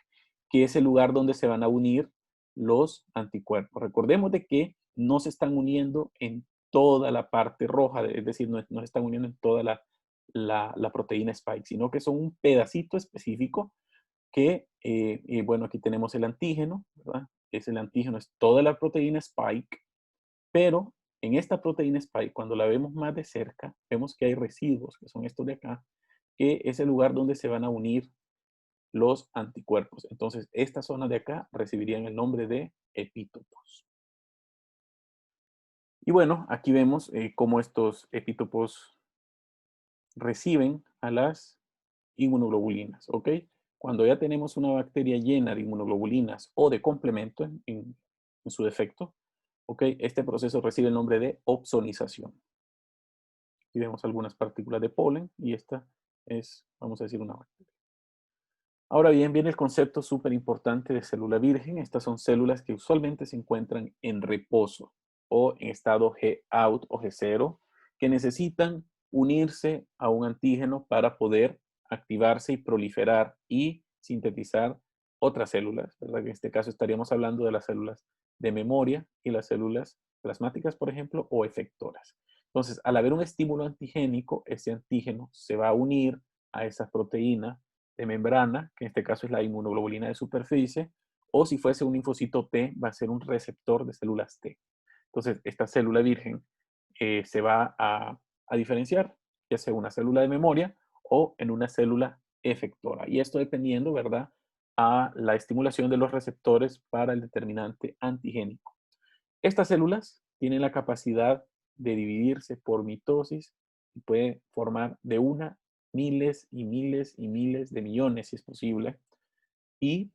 que es el lugar donde se van a unir los anticuerpos. Recordemos de que no se están uniendo en toda la parte roja, es decir, no se están uniendo en toda la proteína Spike, sino que son un pedacito específico que, bueno, aquí tenemos el antígeno, ¿verdad? Es el antígeno, es toda la proteína Spike, pero en esta proteína spike, cuando la vemos más de cerca, vemos que hay residuos, que son estos de acá, que es el lugar donde se van a unir los anticuerpos. Entonces, esta zona de acá recibirían el nombre de epítopos. Y bueno, aquí vemos cómo estos epítopos reciben a las inmunoglobulinas, ¿ok? Cuando ya tenemos una bacteria llena de inmunoglobulinas o de complemento en su defecto, ¿ok? Este proceso recibe el nombre de opsonización. Aquí vemos algunas partículas de polen y esta es, vamos a decir, una bacteria. Ahora bien, viene el concepto súper importante de célula virgen. Estas son células que usualmente se encuentran en reposo o en estado G-out o G0, que necesitan unirse a un antígeno para poder activarse y proliferar y sintetizar otras células, ¿verdad? En este caso estaríamos hablando de las células de memoria y las células plasmáticas, por ejemplo, o efectoras. Entonces, al haber un estímulo antigénico, ese antígeno se va a unir a esa proteína de membrana, que en este caso es la inmunoglobulina de superficie, o si fuese un linfocito T, va a ser un receptor de células T. Entonces, esta célula virgen se va a diferenciar, ya sea una célula de memoria o en una célula efectora. Y esto dependiendo, ¿verdad?, a la estimulación de los receptores para el determinante antigénico. Estas células tienen la capacidad de dividirse por mitosis y puede formar de una miles y miles y miles de millones, si es posible, y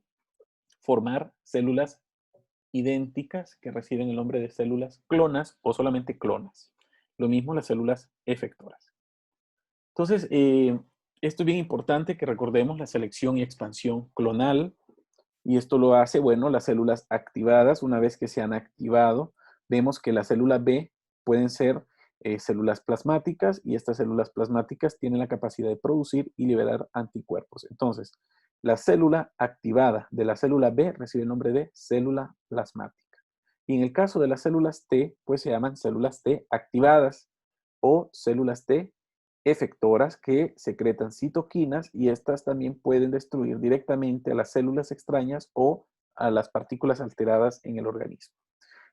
formar células idénticas que reciben el nombre de células clonas o solamente clonas. Lo mismo las células efectoras. Entonces, esto es bien importante que recordemos la selección y expansión clonal, y esto lo hace, bueno, las células activadas. Una vez que se han activado, vemos que las células B pueden ser células plasmáticas, y estas células plasmáticas tienen la capacidad de producir y liberar anticuerpos. Entonces, la célula activada de la célula B recibe el nombre de célula plasmática. Y en el caso de las células T, pues se llaman células T activadas o células T efectoras que secretan citoquinas, y estas también pueden destruir directamente a las células extrañas o a las partículas alteradas en el organismo.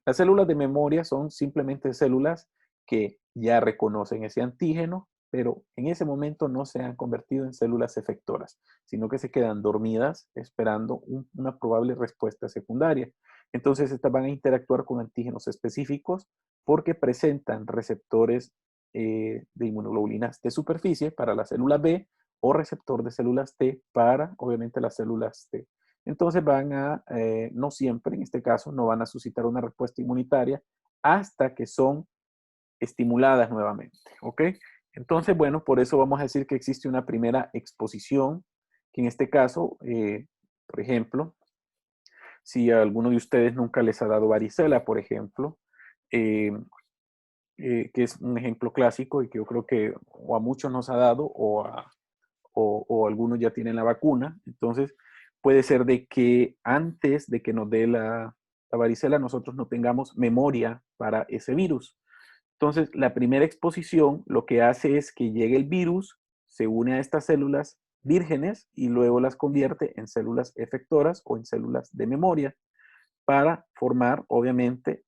Las células de memoria son simplemente células que ya reconocen ese antígeno, pero en ese momento no se han convertido en células efectoras, sino que se quedan dormidas esperando una probable respuesta secundaria. Entonces, estas van a interactuar con antígenos específicos porque presentan receptores de inmunoglobulinas de superficie para la célula B o receptor de células T para, obviamente, las células T. Entonces no siempre, en este caso, no van a suscitar una respuesta inmunitaria hasta que son estimuladas nuevamente, ¿ok? Entonces, bueno, por eso vamos a decir que existe una primera exposición, que en este caso, por ejemplo, si a alguno de ustedes nunca les ha dado varicela, por ejemplo, eh, que es un ejemplo clásico y que yo creo que o a muchos nos ha dado o algunos ya tienen la vacuna. Entonces, puede ser de que antes de que nos dé la varicela, nosotros no tengamos memoria para ese virus. Entonces, la primera exposición lo que hace es que llegue el virus, se une a estas células vírgenes y luego las convierte en células efectoras o en células de memoria para formar, obviamente,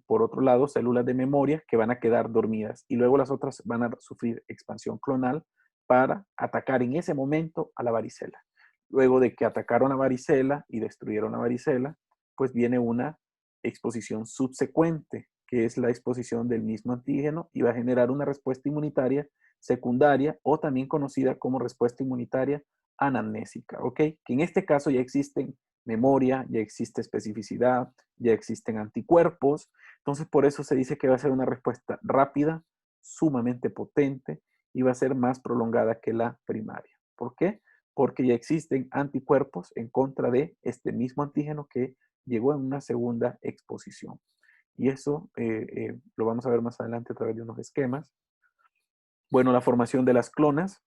por otro lado, células de memoria que van a quedar dormidas, y luego las otras van a sufrir expansión clonal para atacar en ese momento a la varicela. Luego de que atacaron a varicela y destruyeron a varicela, pues viene una exposición subsecuente, que es la exposición del mismo antígeno, y va a generar una respuesta inmunitaria secundaria, o también conocida como respuesta inmunitaria anamnésica, ¿ok? Que en este caso ya existen memoria, ya existe especificidad, ya existen anticuerpos. Entonces, por eso se dice que va a ser una respuesta rápida, sumamente potente, y va a ser más prolongada que la primaria. ¿Por qué? Porque ya existen anticuerpos en contra de este mismo antígeno que llegó en una segunda exposición. Y eso lo vamos a ver más adelante a través de unos esquemas. Bueno, la formación de las clonas.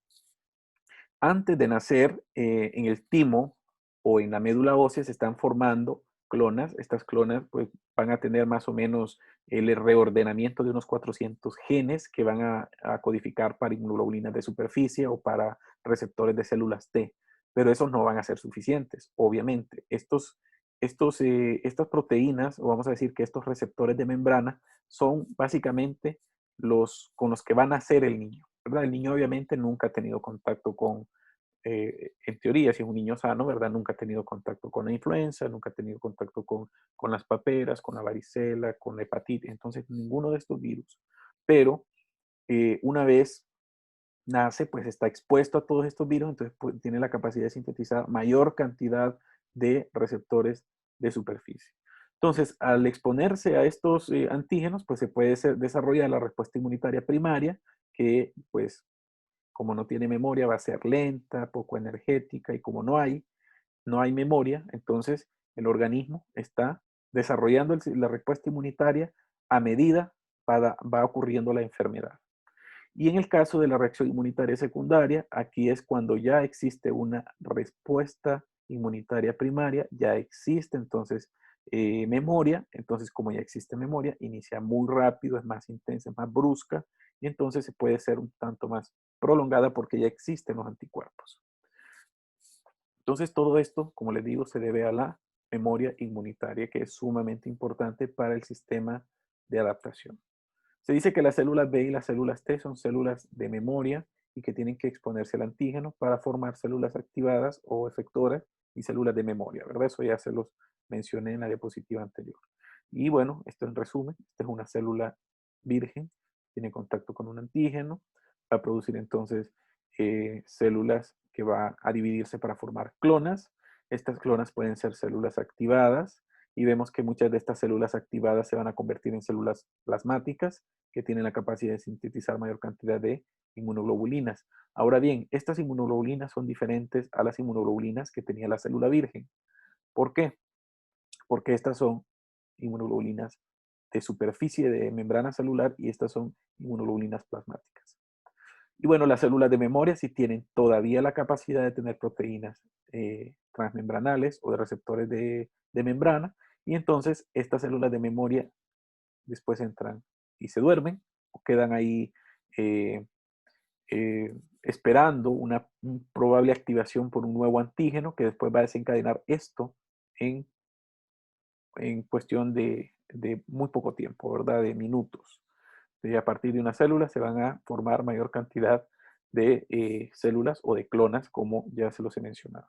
Antes de nacer, en el timo o en la médula ósea se están formando clonas. Estas clonas pues, van a tener más o menos el reordenamiento de unos 400 genes que van a codificar para inmunoglobulinas de superficie o para receptores de células T. Pero esos no van a ser suficientes, obviamente. Estas proteínas, o vamos a decir que estos receptores de membrana, son básicamente los con los que va a nacer el niño, ¿verdad? El niño obviamente nunca ha tenido contacto con, en teoría, si es un niño sano, ¿verdad? Nunca ha tenido contacto con la influenza, nunca ha tenido contacto con las paperas, con la varicela, con la hepatitis, entonces ninguno de estos virus. Pero una vez nace, pues está expuesto a todos estos virus, entonces pues, tiene la capacidad de sintetizar mayor cantidad de receptores de superficie. Entonces, al exponerse a estos antígenos, pues se puede desarrollar la respuesta inmunitaria primaria, que pues como no tiene memoria va a ser lenta, poco energética, y como no hay memoria, entonces el organismo está desarrollando la respuesta inmunitaria a medida va ocurriendo la enfermedad. Y en el caso de la reacción inmunitaria secundaria, aquí es cuando ya existe una respuesta inmunitaria primaria, ya existe entonces memoria, entonces como ya existe memoria, inicia muy rápido, es más intensa, es más brusca, y entonces se puede ser un tanto más prolongada porque ya existen los anticuerpos. Entonces todo esto, como les digo, se debe a la memoria inmunitaria, que es sumamente importante para el sistema de adaptación. Se dice que las células B y las células T son células de memoria y que tienen que exponerse al antígeno para formar células activadas o efectoras y células de memoria, ¿verdad? Eso ya se los mencioné en la diapositiva anterior. Y bueno, esto en resumen, esta es una célula virgen, tiene contacto con un antígeno, va a producir entonces células que va a dividirse para formar clonas. Estas clonas pueden ser células activadas y vemos que muchas de estas células activadas se van a convertir en células plasmáticas que tienen la capacidad de sintetizar mayor cantidad de inmunoglobulinas. Ahora bien, estas inmunoglobulinas son diferentes a las inmunoglobulinas que tenía la célula virgen. ¿Por qué? Porque estas son inmunoglobulinas de superficie de membrana celular y estas son inmunoglobulinas plasmáticas. Y bueno, las células de memoria sí tienen todavía la capacidad de tener proteínas transmembranales o de receptores de membrana, y entonces estas células de memoria después entran y se duermen o quedan ahí eh, esperando una probable activación por un nuevo antígeno que después va a desencadenar esto en, en cuestión de muy poco tiempo, ¿verdad? De minutos. Y a partir de una célula se van a formar mayor cantidad de células o de clonas, como ya se los he mencionado.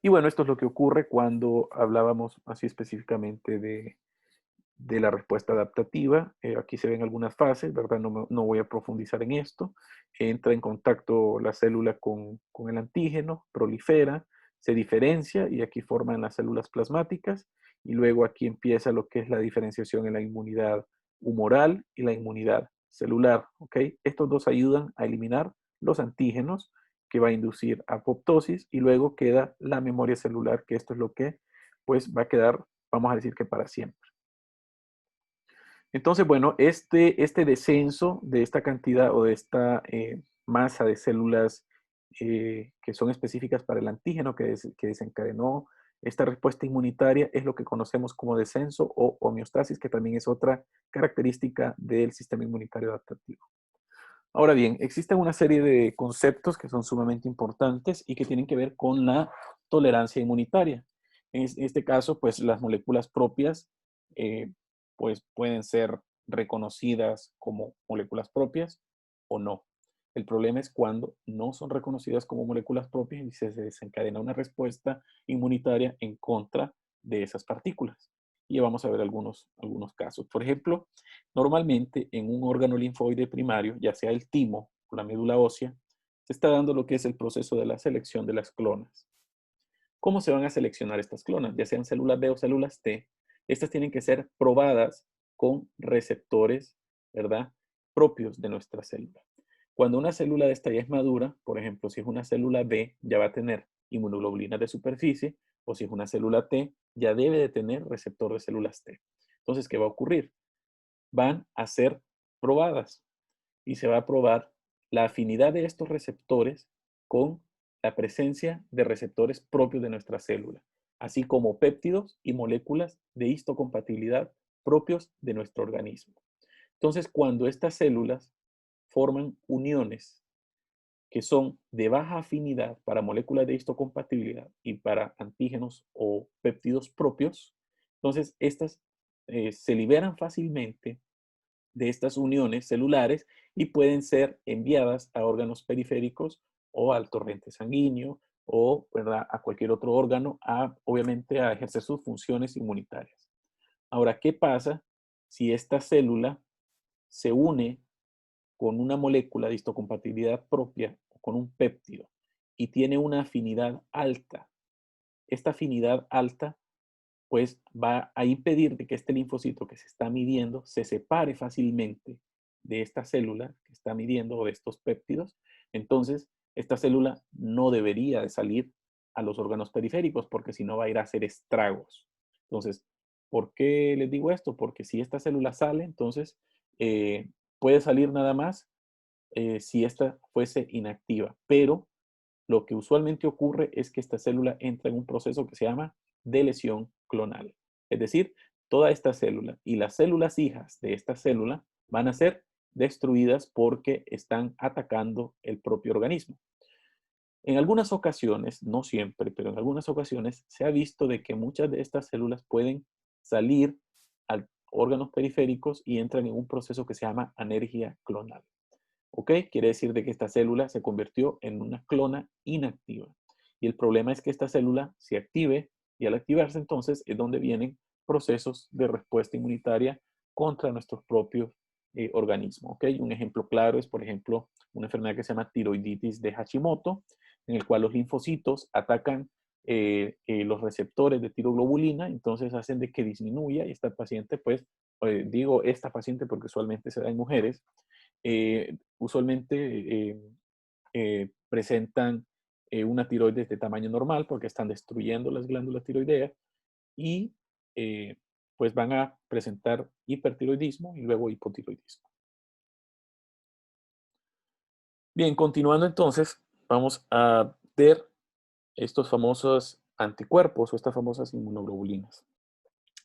Y bueno, esto es lo que ocurre cuando hablábamos así específicamente de la respuesta adaptativa. Aquí se ven algunas fases, ¿verdad? No voy a profundizar en esto. Entra en contacto la célula con el antígeno, prolifera, se diferencia y aquí forman las células plasmáticas. Y luego aquí empieza lo que es la diferenciación en la inmunidad humoral y la inmunidad celular. ¿Ok? Estos dos ayudan a eliminar los antígenos que va a inducir apoptosis y luego queda la memoria celular, que esto es lo que pues va a quedar, vamos a decir que para siempre. Entonces, bueno, este descenso de esta cantidad o de esta masa de células que son específicas para el antígeno que desencadenó esta respuesta inmunitaria es lo que conocemos como descenso o homeostasis, que también es otra característica del sistema inmunitario adaptativo. Ahora bien, existen una serie de conceptos que son sumamente importantes y que tienen que ver con la tolerancia inmunitaria. En este caso, pues las moléculas propias eh, pues pueden ser reconocidas como moléculas propias o no. El problema es cuando no son reconocidas como moléculas propias y se desencadena una respuesta inmunitaria en contra de esas partículas. Y vamos a ver algunos casos. Por ejemplo, normalmente en un órgano linfoide primario, ya sea el timo o la médula ósea, se está dando lo que es el proceso de la selección de las clonas. ¿Cómo se van a seleccionar estas clonas? Ya sean células B o células T, estas tienen que ser probadas con receptores, ¿verdad? Propios de nuestra célula. Cuando una célula de esta ya es madura, por ejemplo, si es una célula B, ya va a tener inmunoglobulinas de superficie, o si es una célula T, ya debe de tener receptor de células T. Entonces, ¿qué va a ocurrir? Van a ser probadas y se va a probar la afinidad de estos receptores con la presencia de receptores propios de nuestra célula, así como péptidos y moléculas de histocompatibilidad propios de nuestro organismo. Entonces, cuando estas células forman uniones que son de baja afinidad para moléculas de histocompatibilidad y para antígenos o péptidos propios, entonces estas se liberan fácilmente de estas uniones celulares y pueden ser enviadas a órganos periféricos o al torrente sanguíneo o, ¿verdad?, a cualquier otro órgano, obviamente a ejercer sus funciones inmunitarias. Ahora, ¿qué pasa si esta célula se une con una molécula de histocompatibilidad propia, con un péptido, y tiene una afinidad alta, esta afinidad alta pues va a impedir de que este linfocito que se está midiendo se separe fácilmente de esta célula que está midiendo o de estos péptidos. Entonces, esta célula no debería de salir a los órganos periféricos porque si no va a ir a hacer estragos. Entonces, ¿por qué les digo esto? Porque si esta célula sale, entonces puede salir nada más si esta fuese inactiva, pero lo que usualmente ocurre es que esta célula entra en un proceso que se llama de lesión clonal. Es decir, toda esta célula y las células hijas de esta célula van a ser destruidas porque están atacando el propio organismo. En algunas ocasiones, no siempre, pero en algunas ocasiones se ha visto de que muchas de estas células pueden salir a órganos periféricos y entran en un proceso que se llama anergia clonal. ¿Ok? Quiere decir de que esta célula se convirtió en una clona inactiva. Y el problema es que esta célula se active y al activarse entonces es donde vienen procesos de respuesta inmunitaria contra nuestro propio organismo. ¿Ok? Un ejemplo claro es, por ejemplo, una enfermedad que se llama tiroiditis de Hashimoto, en el cual los linfocitos atacan los receptores de tiroglobulina, entonces hacen de que disminuya y esta paciente, pues, digo esta paciente porque usualmente se da en mujeres, usualmente presentan una tiroides de tamaño normal porque están destruyendo las glándulas tiroideas y pues van a presentar hipertiroidismo y luego hipotiroidismo. Bien, continuando entonces, vamos a ver estos famosos anticuerpos o estas famosas inmunoglobulinas.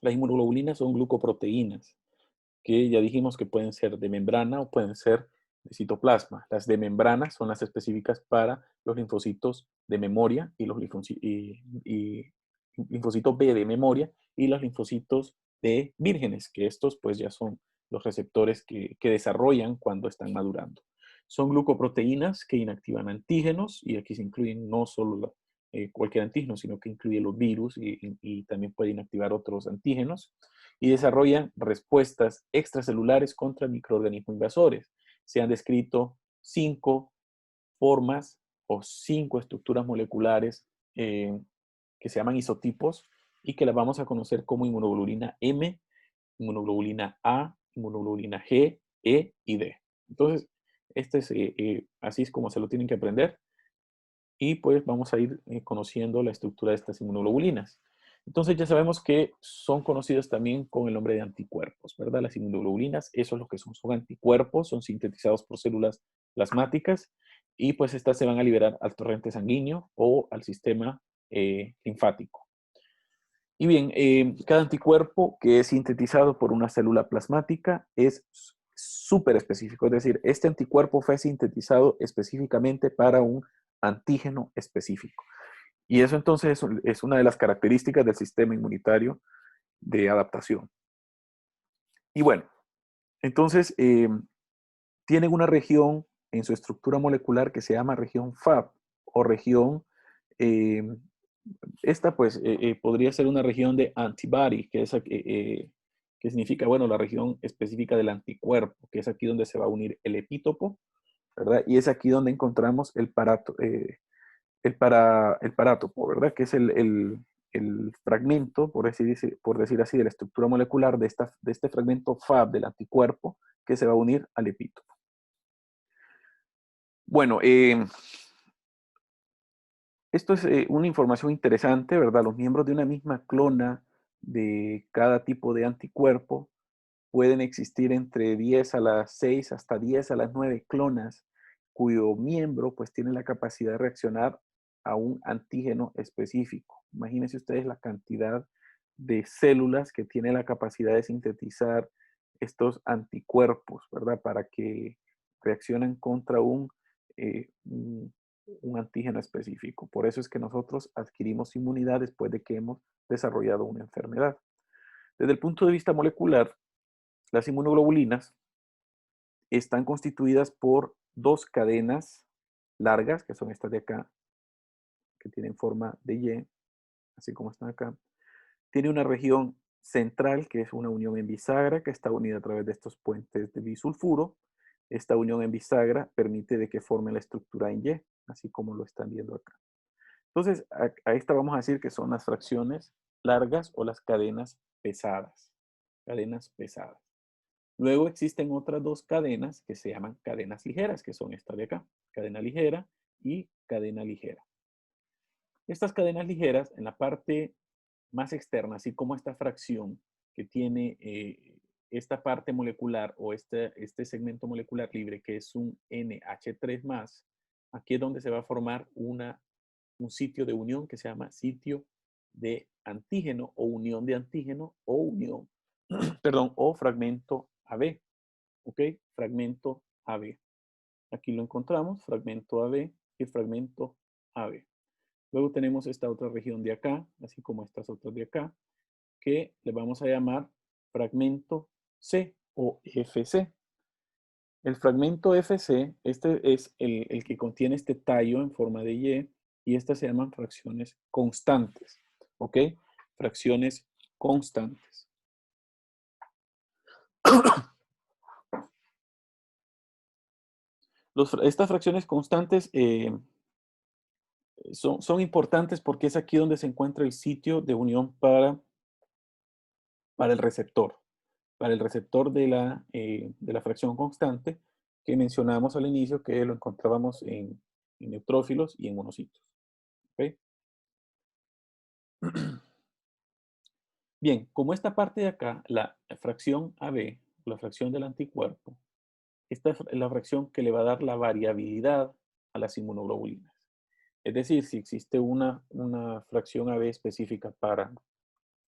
Las inmunoglobulinas son glucoproteínas que ya dijimos que pueden ser de membrana o pueden ser de citoplasma. Las de membrana son las específicas para los linfocitos de memoria y los linfocitos B de memoria y los linfocitos de vírgenes, que estos pues ya son los receptores que desarrollan cuando están madurando. Son glucoproteínas que inactivan antígenos y aquí se incluyen no solo cualquier antígeno, sino que incluye los virus y también puede inactivar otros antígenos y desarrollan respuestas extracelulares contra microorganismos invasores. Se han descrito 5 formas o 5 estructuras moleculares que se llaman isotipos y que las vamos a conocer como inmunoglobulina M, inmunoglobulina A, inmunoglobulina G, E y D. Entonces, así es como se lo tienen que aprender y pues vamos a ir conociendo la estructura de estas inmunoglobulinas. Entonces ya sabemos que son conocidas también con el nombre de anticuerpos, ¿verdad? Las inmunoglobulinas, eso es lo que son anticuerpos, son sintetizados por células plasmáticas y pues estas se van a liberar al torrente sanguíneo o al sistema linfático. Y bien, cada anticuerpo que es sintetizado por una célula plasmática es súper específico, es decir, este anticuerpo fue sintetizado específicamente para un antígeno específico. Y eso entonces es una de las características del sistema inmunitario de adaptación. Y bueno, entonces tienen una región en su estructura molecular que se llama región FAB o región, eh, esta pues podría ser una región de antibody, que significa, bueno, la región específica del anticuerpo, que es aquí donde se va a unir el epítopo, ¿verdad? Y es aquí donde encontramos el parátopo, ¿verdad? Que es el fragmento, por decir así, de la estructura molecular de este fragmento FAB del anticuerpo que se va a unir al epítopo. Bueno, esto es una información interesante, ¿verdad? Los miembros de una misma clona de cada tipo de anticuerpo pueden existir entre 10 a las 6 hasta 10 a las 9 clonas cuyo miembro pues tiene la capacidad de reaccionar a un antígeno específico. Imagínense ustedes la cantidad de células que tiene la capacidad de sintetizar estos anticuerpos, ¿verdad? Para que reaccionen contra un antígeno específico. Por eso es que nosotros adquirimos inmunidad después de que hemos desarrollado una enfermedad. Desde el punto de vista molecular, las inmunoglobulinas están constituidas por dos cadenas largas, que son estas de acá, que tienen forma de Y, así como están acá. Tiene una región central, que es una unión en bisagra, que está unida a través de estos puentes de bisulfuro. Esta unión en bisagra permite de que forme la estructura en Y, así como lo están viendo acá. Entonces, a esta vamos a decir que son las fracciones largas o las cadenas pesadas. Cadenas pesadas. Luego existen otras dos cadenas que se llaman cadenas ligeras, que son esta de acá. Cadena ligera y cadena ligera. Estas cadenas ligeras, en la parte más externa, así como esta fracción que tiene esta parte molecular o este segmento molecular libre, que es un NH3+, aquí es donde se va a formar un sitio de unión que se llama sitio de antígeno o unión de antígeno o unión, perdón, o fragmento AB, ¿ok? Fragmento AB. Aquí lo encontramos, fragmento AB y fragmento AB. Luego tenemos esta otra región de acá, así como estas otras de acá, que le vamos a llamar fragmento C o FC. El fragmento FC, este es el que contiene este tallo en forma de y estas se llaman fracciones constantes, ¿ok? Fracciones constantes. Estas fracciones constantes son importantes porque es aquí donde se encuentra el sitio de unión para el receptor. Para el receptor de la fracción constante que mencionamos al inicio, que lo encontrábamos en neutrófilos y en monocitos. ¿Okay? Bien, como esta parte de acá, la fracción AB, la fracción del anticuerpo, esta es la fracción que le va a dar la variabilidad a las inmunoglobulinas. Es decir, si existe una fracción AB específica para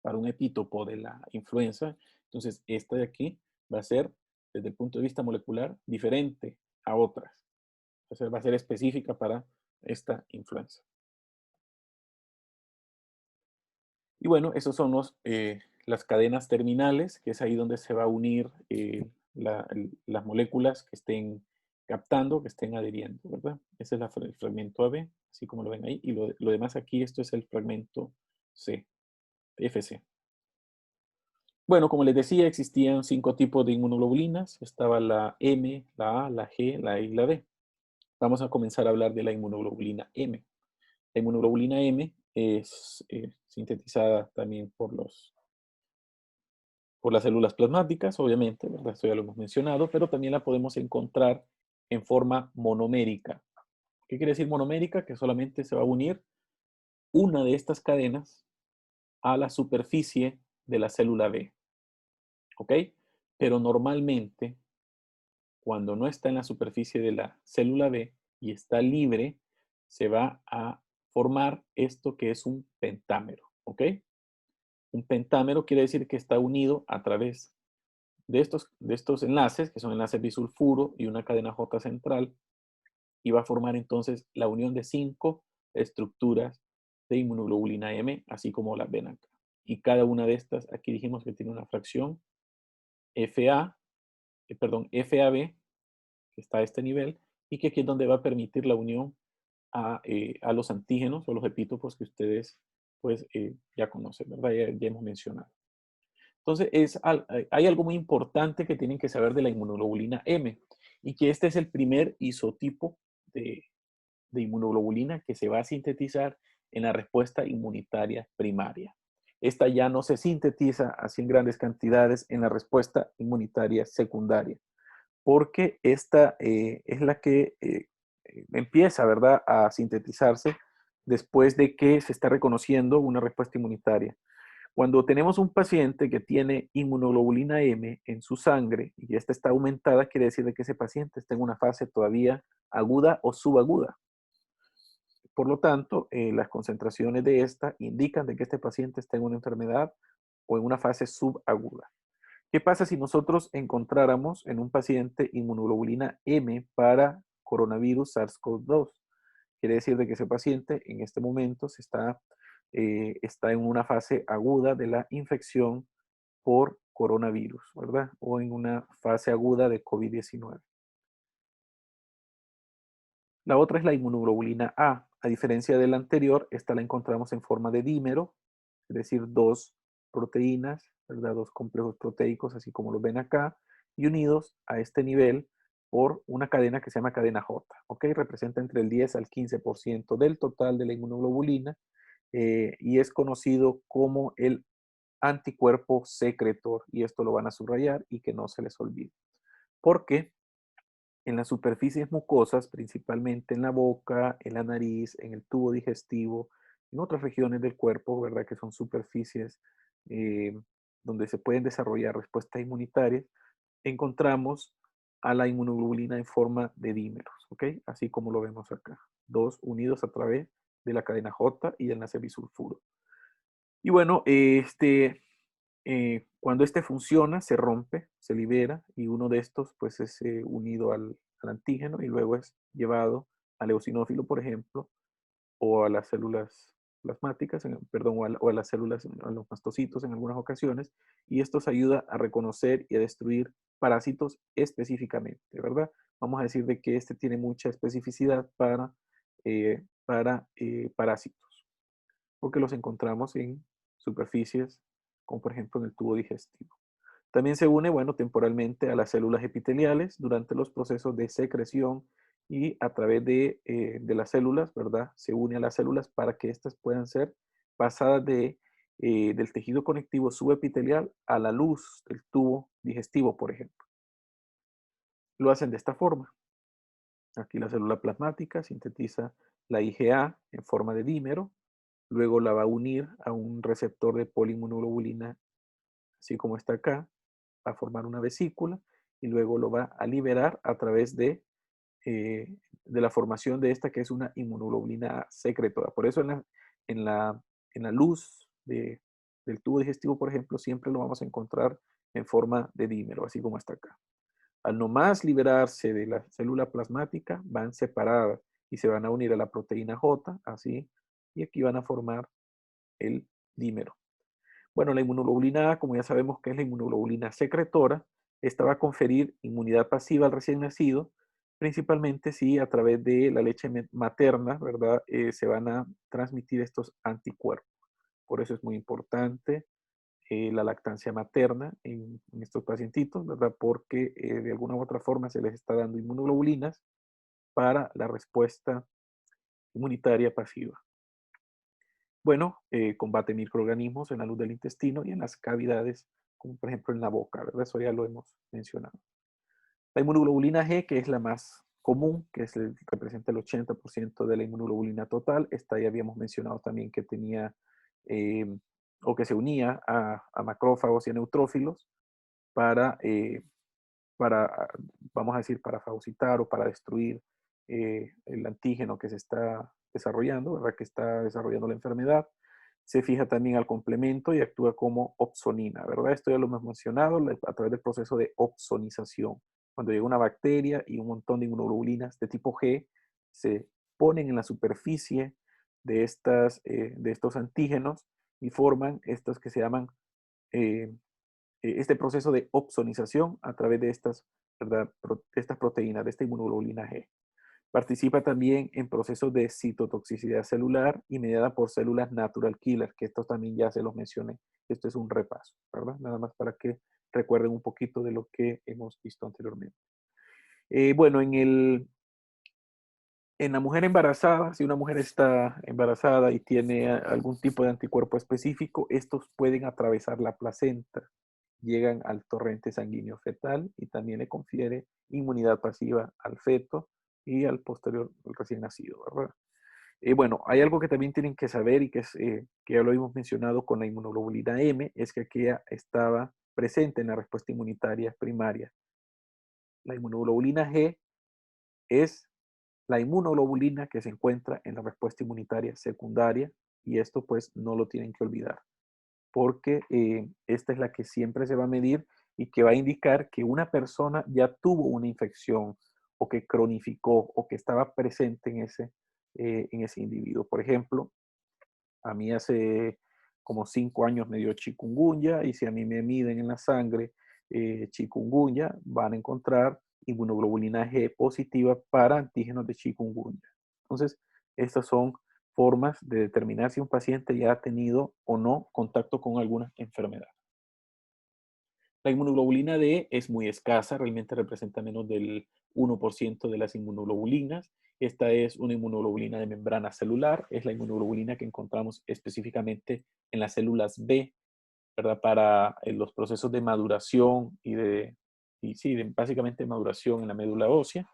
un epítopo de la influenza, entonces esta de aquí va a ser, desde el punto de vista molecular, diferente a otras. Entonces va a ser específica para esta influenza. Y bueno, esos son las cadenas terminales, que es ahí donde se va a unir las moléculas que estén captando, que estén adhiriendo, ¿verdad? Ese es el fragmento AB, así como lo ven ahí. Y lo demás aquí, esto es el fragmento C, FC. Bueno, como les decía, existían 5 tipos de inmunoglobulinas. Estaba la M, la A, la G, la E y la D. Vamos a comenzar a hablar de la inmunoglobulina M. La inmunoglobulina M es sintetizada también por las células plasmáticas, obviamente, ¿verdad? Esto ya lo hemos mencionado, pero también la podemos encontrar en forma monomérica. ¿Qué quiere decir monomérica? Que solamente se va a unir una de estas cadenas a la superficie de la célula B. ¿Ok? Pero normalmente, cuando no está en la superficie de la célula B y está libre, se va a formar esto que es un pentámero. ¿Ok? Un pentámero quiere decir que está unido a través de estos enlaces, que son enlaces bisulfuro y una cadena J central, y va a formar entonces la unión de 5 estructuras de inmunoglobulina M, así como las ven acá. Y cada una de estas, aquí dijimos que tiene una fracción FAB, que está a este nivel, y que aquí es donde va a permitir la unión a los antígenos o los epítopos que ustedes pues ya conocen, ¿verdad? Ya hemos mencionado. Entonces, hay algo muy importante que tienen que saber de la inmunoglobulina M y que este es el primer isotipo de inmunoglobulina que se va a sintetizar en la respuesta inmunitaria primaria. Esta ya no se sintetiza así en grandes cantidades en la respuesta inmunitaria secundaria, porque esta es la que empieza, ¿verdad?, a sintetizarse después de que se está reconociendo una respuesta inmunitaria. Cuando tenemos un paciente que tiene inmunoglobulina M en su sangre y esta está aumentada, quiere decir que ese paciente está en una fase todavía aguda o subaguda. Por lo tanto, las concentraciones de esta indican de que este paciente está en una enfermedad o en una fase subaguda. ¿Qué pasa si nosotros encontráramos en un paciente inmunoglobulina M para coronavirus SARS-CoV-2? Quiere decir de que ese paciente en este momento está en una fase aguda de la infección por coronavirus, ¿verdad? O en una fase aguda de COVID-19. La otra es la inmunoglobulina A. A diferencia de la anterior, esta la encontramos en forma de dímero, es decir, 2 proteínas, ¿verdad? 2 complejos proteicos, así como los ven acá, y unidos a este nivel por una cadena que se llama cadena J, ¿ok? Representa entre el 10 al 15% del total de la inmunoglobulina y es conocido como el anticuerpo secretor, y esto lo van a subrayar y que no se les olvide. Porque en las superficies mucosas, principalmente en la boca, en la nariz, en el tubo digestivo, en otras regiones del cuerpo, ¿verdad? Que son superficies eh, donde se pueden desarrollar respuestas inmunitarias, encontramos a la inmunoglobulina en forma de dímeros, ¿ok? Así como lo vemos acá. Dos unidos a través de la cadena J y del enlace bisulfuro. Y bueno, cuando este funciona, se rompe, se libera y uno de estos pues es unido al antígeno y luego es llevado al eosinófilo, por ejemplo, o a las células plasmáticas, perdón, o a las células, a los mastocitos en algunas ocasiones, y esto se ayuda a reconocer y a destruir parásitos específicamente, ¿verdad? Vamos a decir de que este tiene mucha especificidad para parásitos, porque los encontramos en superficies, como por ejemplo en el tubo digestivo. También se une, bueno, temporalmente a las células epiteliales durante los procesos de secreción y a través de las células, ¿verdad? Se une a las células para que éstas puedan ser pasadas del tejido conectivo subepitelial a la luz del tubo digestivo, por ejemplo. Lo hacen de esta forma. Aquí la célula plasmática sintetiza la IgA en forma de dímero, luego la va a unir a un receptor de poliinmunoglobulina, así como está acá, va a formar una vesícula y luego lo va a liberar a través de la formación de esta que es una inmunoglobulina secretora. Por eso en la, en la luz del tubo digestivo, por ejemplo, siempre lo vamos a encontrar en forma de dímero, así como está acá. Al nomás liberarse de la célula plasmática, van separadas y se van a unir a la proteína J, así, y aquí van a formar el dímero. Bueno, la inmunoglobulina A, como ya sabemos que es la inmunoglobulina secretora, esta va a conferir inmunidad pasiva al recién nacido, principalmente si a través de la leche materna, ¿verdad? Se van a transmitir estos anticuerpos. Por eso es muy importante la lactancia materna en estos pacientitos, ¿verdad? Porque de alguna u otra forma se les está dando inmunoglobulinas para la respuesta inmunitaria pasiva. Bueno, combate microorganismos en la luz del intestino y en las cavidades, como por ejemplo en la boca, ¿verdad? Eso ya lo hemos mencionado. La inmunoglobulina G, que es la más común, que es representa el 80% de la inmunoglobulina total, esta ya habíamos mencionado también que tenía eh, o que se unía a macrófagos y a neutrófilos para, eh, para, vamos a decir, para fagocitar o para destruir el antígeno que se está desarrollando, ¿verdad? Que está desarrollando la enfermedad. Se fija también al complemento y actúa como opsonina, ¿verdad? Esto ya lo hemos mencionado a través del proceso de opsonización. Cuando llega una bacteria y un montón de inmunoglobulinas de tipo G se ponen en la superficie de estos antígenos y forman estos que se llaman eh, este proceso de opsonización a través de ¿verdad? Estas proteínas, de esta inmunoglobulina G. Participa también en procesos de citotoxicidad celular y mediada por células natural killer, que estos también ya se los mencioné. Esto es un repaso, ¿verdad? Nada más para que recuerden un poquito de lo que hemos visto anteriormente. Bueno, en la mujer embarazada, si una mujer está embarazada y tiene algún tipo de anticuerpo específico, estos pueden atravesar la placenta, llegan al torrente sanguíneo fetal y también le confiere inmunidad pasiva al feto y al posterior, al recién nacido, ¿verdad? Bueno, hay algo que también tienen que saber y que ya lo hemos mencionado con la inmunoglobulina M, es que aquella estaba presente en la respuesta inmunitaria primaria. La inmunoglobulina G es la inmunoglobulina que se encuentra en la respuesta inmunitaria secundaria y esto pues no lo tienen que olvidar porque esta es la que siempre se va a medir y que va a indicar que una persona ya tuvo una infección o que cronificó o que estaba presente en ese individuo. Por ejemplo, a mí hace como 5 años me dio chikungunya y si a mí me miden en la sangre chikungunya, van a encontrar inmunoglobulina G positiva para antígenos de chikungunya. Entonces, estas son formas de determinar si un paciente ya ha tenido o no contacto con alguna enfermedad. La inmunoglobulina D es muy escasa, realmente representa menos del 1% de las inmunoglobulinas. Esta es una inmunoglobulina de membrana celular, es la inmunoglobulina que encontramos específicamente en las células B, ¿verdad? Para los procesos de maduración básicamente maduración en la médula ósea.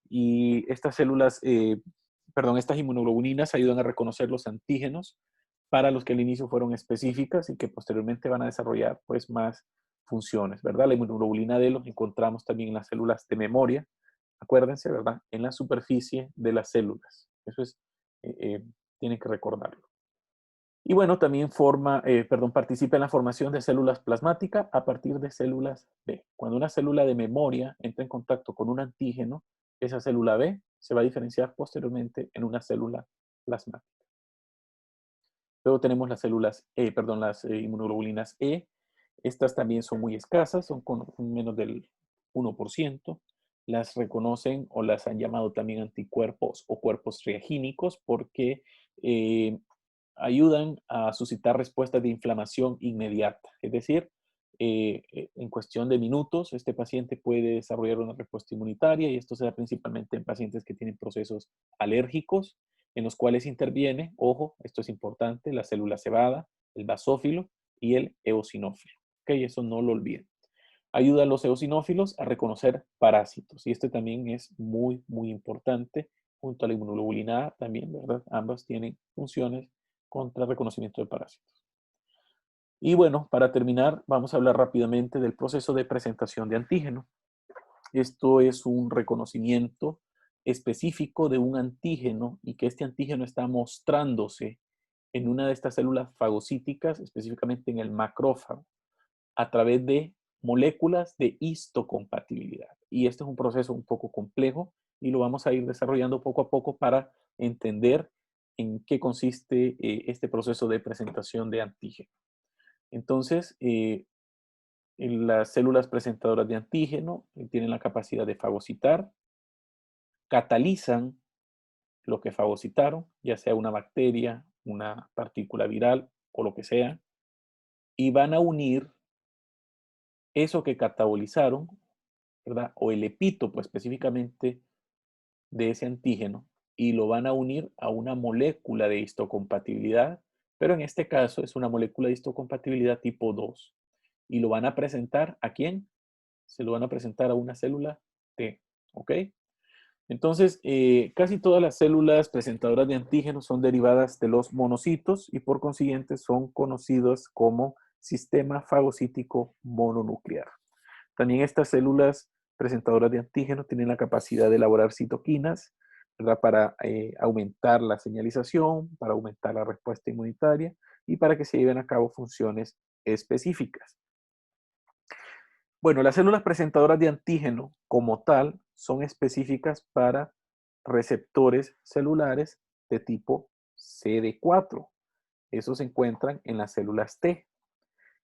Y estas células, estas inmunoglobulinas ayudan a reconocer los antígenos para los que al inicio fueron específicas y que posteriormente van a desarrollar pues más funciones, ¿verdad? La inmunoglobulina D los encontramos también en las células de memoria, acuérdense, ¿verdad? En la superficie de las células. Eso es, eh, eh, tienen que recordarlo. Y bueno, también participa en la formación de células plasmáticas a partir de células B. Cuando una célula de memoria entra en contacto con un antígeno, esa célula B se va a diferenciar posteriormente en una célula plasmática. Luego tenemos las inmunoglobulinas E. Estas también son muy escasas, son con menos del 1%. Las reconocen o las han llamado también anticuerpos o cuerpos reagínicos porque ayudan a suscitar respuestas de inflamación inmediata. Es decir, en cuestión de minutos, este paciente puede desarrollar una respuesta inmunitaria y esto se da principalmente en pacientes que tienen procesos alérgicos en los cuales interviene, ojo, esto es importante, la célula cebada, el basófilo y el eosinófilo. ¿Ok? Eso no lo olviden. Ayuda a los eosinófilos a reconocer parásitos y este también es muy, muy importante junto a la inmunoglobulina A también, ¿verdad? Ambas tienen funciones contra el reconocimiento de parásitos. Y bueno, para terminar, vamos a hablar rápidamente del proceso de presentación de antígeno. Esto es un reconocimiento específico de un antígeno y que este antígeno está mostrándose en una de estas células fagocíticas, específicamente en el macrófago, a través de moléculas de histocompatibilidad. Y este es un proceso un poco complejo y lo vamos a ir desarrollando poco a poco para entender en qué consiste este proceso de presentación de antígeno. Entonces, las células presentadoras de antígeno tienen la capacidad de fagocitar, catalizan lo que fagocitaron, ya sea una bacteria, una partícula viral o lo que sea, y van a unir eso que catabolizaron, ¿verdad? O el epítopo específicamente de ese antígeno, y lo van a unir a una molécula de histocompatibilidad, pero en este caso es una molécula de histocompatibilidad tipo 2. Y lo van a presentar ¿a quién? Se lo van a presentar a una célula T, ¿ok? Entonces, casi todas las células presentadoras de antígenos son derivadas de los monocitos y por consiguiente son conocidos como sistema fagocítico mononuclear. También estas células presentadoras de antígenos tienen la capacidad de elaborar citoquinas, ¿verdad? Para aumentar la señalización, para aumentar la respuesta inmunitaria y para que se lleven a cabo funciones específicas. Bueno, las células presentadoras de antígeno como tal son específicas para receptores celulares de tipo CD4. Esos se encuentran en las células T.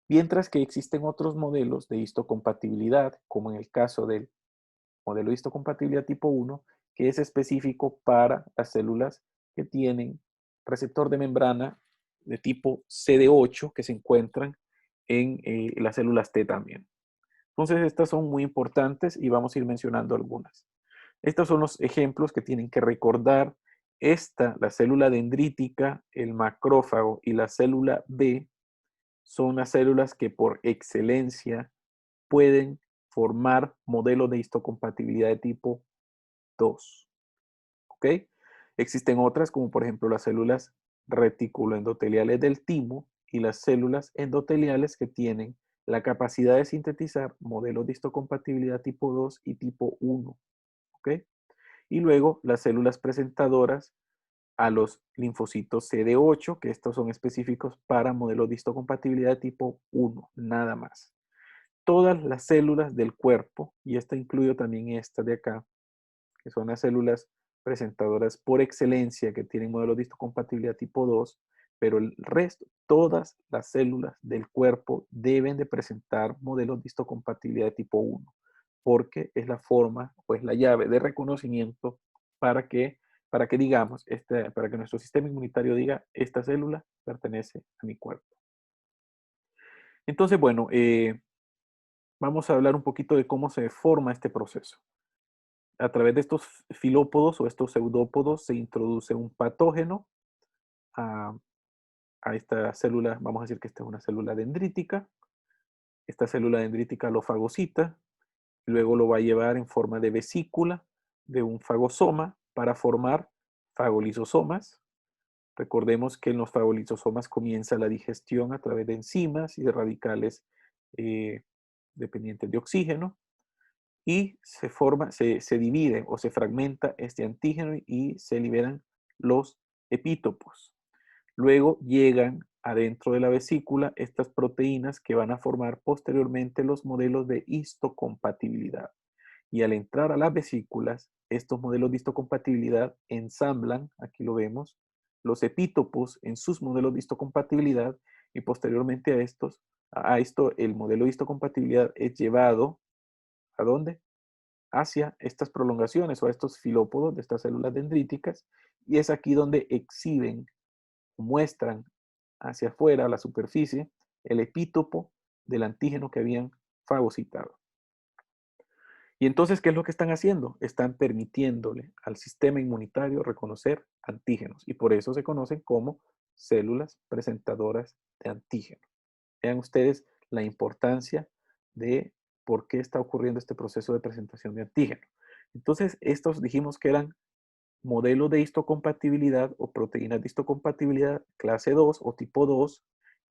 Mientras que existen otros modelos de histocompatibilidad, como en el caso del modelo de histocompatibilidad tipo 1, que es específico para las células que tienen receptor de membrana de tipo CD8, que se encuentran en las células T también. Entonces, estas son muy importantes y vamos a ir mencionando algunas. Estos son los ejemplos que tienen que recordar. La célula dendrítica, el macrófago y la célula B son las células que por excelencia pueden formar modelos de histocompatibilidad de tipo 2. ¿Ok? Existen otras como por ejemplo las células reticuloendoteliales del timo y las células endoteliales que tienen la capacidad de sintetizar modelos de histocompatibilidad tipo 2 y tipo 1. ¿Ok? Y luego las células presentadoras a los linfocitos CD8, que estos son específicos para modelos de histocompatibilidad tipo 1, nada más. Todas las células del cuerpo, y esta incluye también esta de acá, que son las células presentadoras por excelencia que tienen modelos de histocompatibilidad tipo 2, pero el resto, todas las células del cuerpo deben de presentar modelos de histocompatibilidad tipo 1, porque es la forma o es la llave de reconocimiento para que, digamos, para que nuestro sistema inmunitario diga, esta célula pertenece a mi cuerpo. Entonces, bueno, vamos a hablar un poquito de cómo se forma este proceso. A través de estos filópodos o estos pseudópodos se introduce un patógeno a, a esta célula, vamos a decir que esta es una célula dendrítica. Esta célula dendrítica lo fagocita, y luego lo va a llevar en forma de vesícula de un fagosoma para formar fagolisosomas. Recordemos que en los fagolisosomas comienza la digestión a través de enzimas y de radicales eh, dependientes de oxígeno, y se divide o se fragmenta este antígeno y se liberan los epítopos. Luego llegan adentro de la vesícula estas proteínas que van a formar posteriormente los modelos de histocompatibilidad. Y al entrar a las vesículas, estos modelos de histocompatibilidad ensamblan, aquí lo vemos, los epítopos en sus modelos de histocompatibilidad, y posteriormente a esto el modelo de histocompatibilidad es llevado ¿a dónde? Hacia estas prolongaciones o a estos filópodos de estas células dendríticas, y es aquí donde exhiben, muestran hacia afuera, a la superficie, el epítopo del antígeno que habían fagocitado. Y entonces, ¿qué es lo que están haciendo? Están permitiéndole al sistema inmunitario reconocer antígenos, y por eso se conocen como células presentadoras de antígeno. Vean ustedes la importancia de por qué está ocurriendo este proceso de presentación de antígeno. Entonces, estos dijimos que eran modelos de histocompatibilidad o proteínas de histocompatibilidad clase 2 o tipo 2,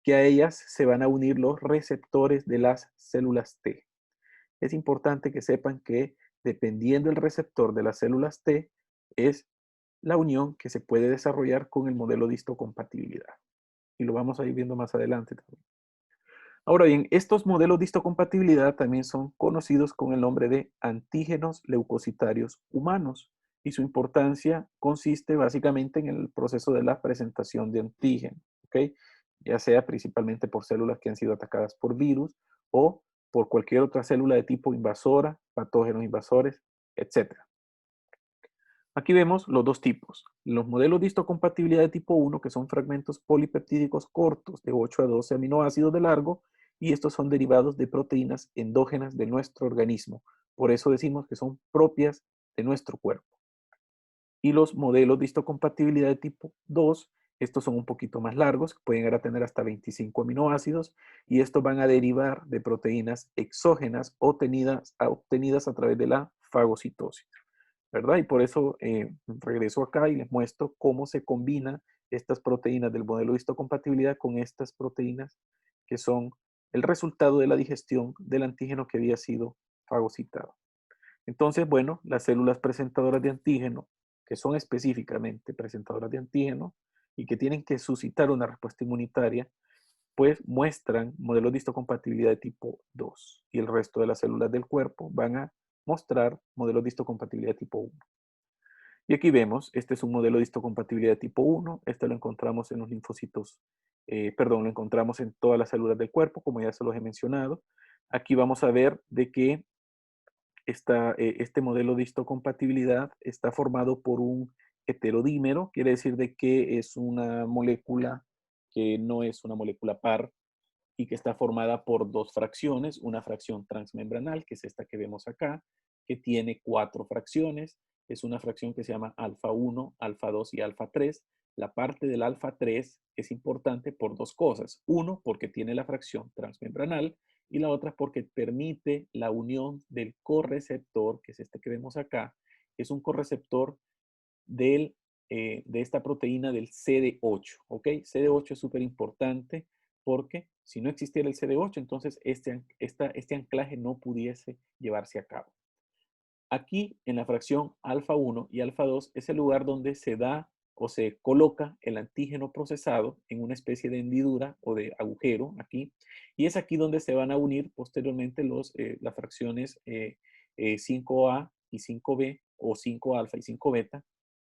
que a ellas se van a unir los receptores de las células T. Es importante que sepan que dependiendo del receptor de las células T, es la unión que se puede desarrollar con el modelo de histocompatibilidad. Y lo vamos a ir viendo más adelante también. Ahora bien, estos modelos de histocompatibilidad también son conocidos con el nombre de antígenos leucocitarios humanos, y su importancia consiste básicamente en el proceso de la presentación de antígeno, ¿ok? Ya sea principalmente por células que han sido atacadas por virus o por cualquier otra célula de tipo invasora, patógenos invasores, etc. Aquí vemos los dos tipos. Los modelos de histocompatibilidad de tipo 1, que son fragmentos polipeptídicos cortos de 8 a 12 aminoácidos de largo, y estos son derivados de proteínas endógenas de nuestro organismo. Por eso decimos que son propias de nuestro cuerpo. Y los modelos de histocompatibilidad de tipo 2, estos son un poquito más largos, pueden llegar a tener hasta 25 aminoácidos, y estos van a derivar de proteínas exógenas obtenidas a través de la fagocitosis, ¿verdad? Y por eso regreso acá y les muestro cómo se combinan estas proteínas del modelo de histocompatibilidad con estas proteínas que son el resultado de la digestión del antígeno que había sido fagocitado. Entonces, bueno, las células presentadoras de antígeno, que son específicamente presentadoras de antígeno y que tienen que suscitar una respuesta inmunitaria, pues muestran modelos de histocompatibilidad de tipo 2, y el resto de las células del cuerpo van a mostrar modelos de histocompatibilidad de tipo 1. Y aquí vemos, este es un modelo de histocompatibilidad de tipo 1, este lo encontramos en los linfocitos, lo encontramos en todas las células del cuerpo, como ya se los he mencionado. Aquí vamos a ver de que este modelo de histocompatibilidad está formado por un heterodímero, quiere decir de que es una molécula que no es una molécula par, y que está formada por dos fracciones, una fracción transmembranal, que es esta que vemos acá, que tiene 4 fracciones. Es una fracción que se llama alfa 1, alfa 2 y alfa 3. La parte del alfa 3 es importante por dos cosas. Uno, porque tiene la fracción transmembranal, y la otra porque permite la unión del correceptor, que es este que vemos acá, que es un correceptor de esta proteína del CD8, ¿ok? CD8 es súper importante porque si no existiera el CD8, entonces este anclaje no pudiese llevarse a cabo. Aquí, en la fracción alfa 1 y alfa 2, es el lugar donde se da o se coloca el antígeno procesado en una especie de hendidura o de agujero aquí, y es aquí donde se van a unir posteriormente las fracciones 5A y 5B, o 5 alfa y 5 beta,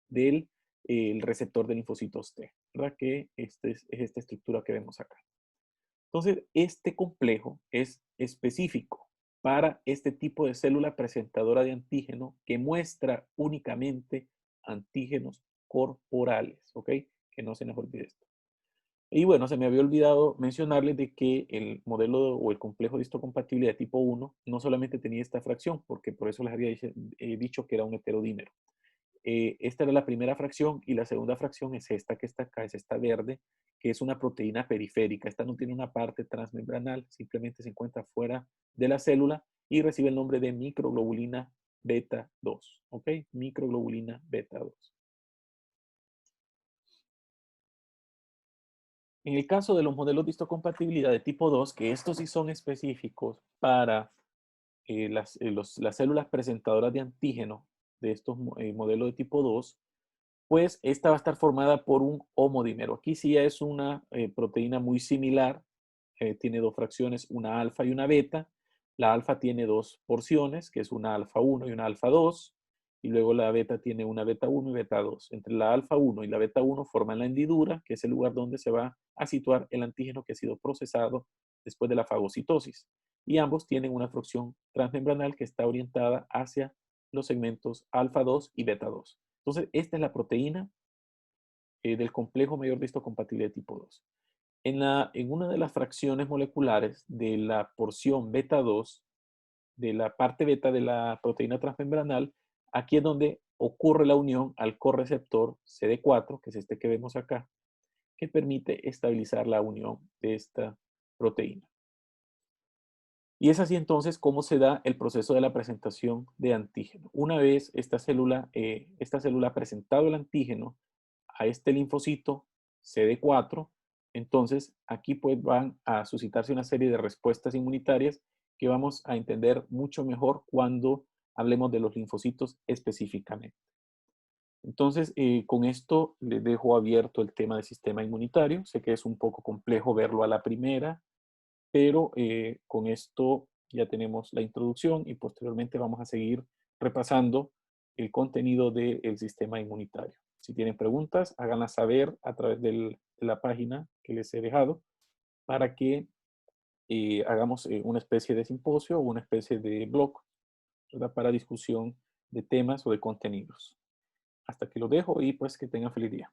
del el receptor de linfocitos T, ¿verdad? Que es esta estructura que vemos acá. Entonces, este complejo es específico para este tipo de célula presentadora de antígeno que muestra únicamente antígenos corporales, ¿ok? Que no se nos olvide esto. Y bueno, se me había olvidado mencionarles de que el modelo o el complejo de histocompatibilidad de tipo 1 no solamente tenía esta fracción, porque por eso les había dicho que era un heterodímero. Esta era la primera fracción y la segunda fracción es esta que está acá, es esta verde, que es una proteína periférica. Esta no tiene una parte transmembranal, simplemente se encuentra fuera de la célula y recibe el nombre de microglobulina beta 2. ¿Ok? Microglobulina beta 2. En el caso de los modelos de histocompatibilidad de tipo 2, que estos sí son específicos para las células presentadoras de antígeno de estos modelos de tipo 2, pues esta va a estar formada por un homodímero. Aquí sí es una proteína muy similar, tiene dos fracciones, una alfa y una beta. La alfa tiene dos porciones, que es una alfa 1 y una alfa 2, y luego la beta tiene una beta 1 y beta 2. Entre la alfa 1 y la beta 1 forman la hendidura, que es el lugar donde se va a situar el antígeno que ha sido procesado después de la fagocitosis. Y ambos tienen una fracción transmembranal que está orientada hacia los segmentos alfa 2 y beta 2. Entonces, esta es la proteína del complejo mayor de histocompatibilidad tipo 2. En una de las fracciones moleculares de la porción beta 2, de la parte beta de la proteína transmembranal, aquí es donde ocurre la unión al correceptor CD4, que es este que vemos acá, que permite estabilizar la unión de esta proteína. Y es así entonces cómo se da el proceso de la presentación de antígeno. Una vez esta célula ha presentado el antígeno a este linfocito CD4, entonces aquí pues van a suscitarse una serie de respuestas inmunitarias que vamos a entender mucho mejor cuando hablemos de los linfocitos específicamente. Entonces, con esto les dejo abierto el tema del sistema inmunitario. Sé que es un poco complejo verlo a la primera, pero con esto ya tenemos la introducción y posteriormente vamos a seguir repasando el contenido del sistema inmunitario. Si tienen preguntas, háganlas saber a través de la página que les he dejado para que hagamos una especie de simposio o una especie de blog, ¿verdad? Para discusión de temas o de contenidos. Hasta que lo dejo y pues que tengan feliz día.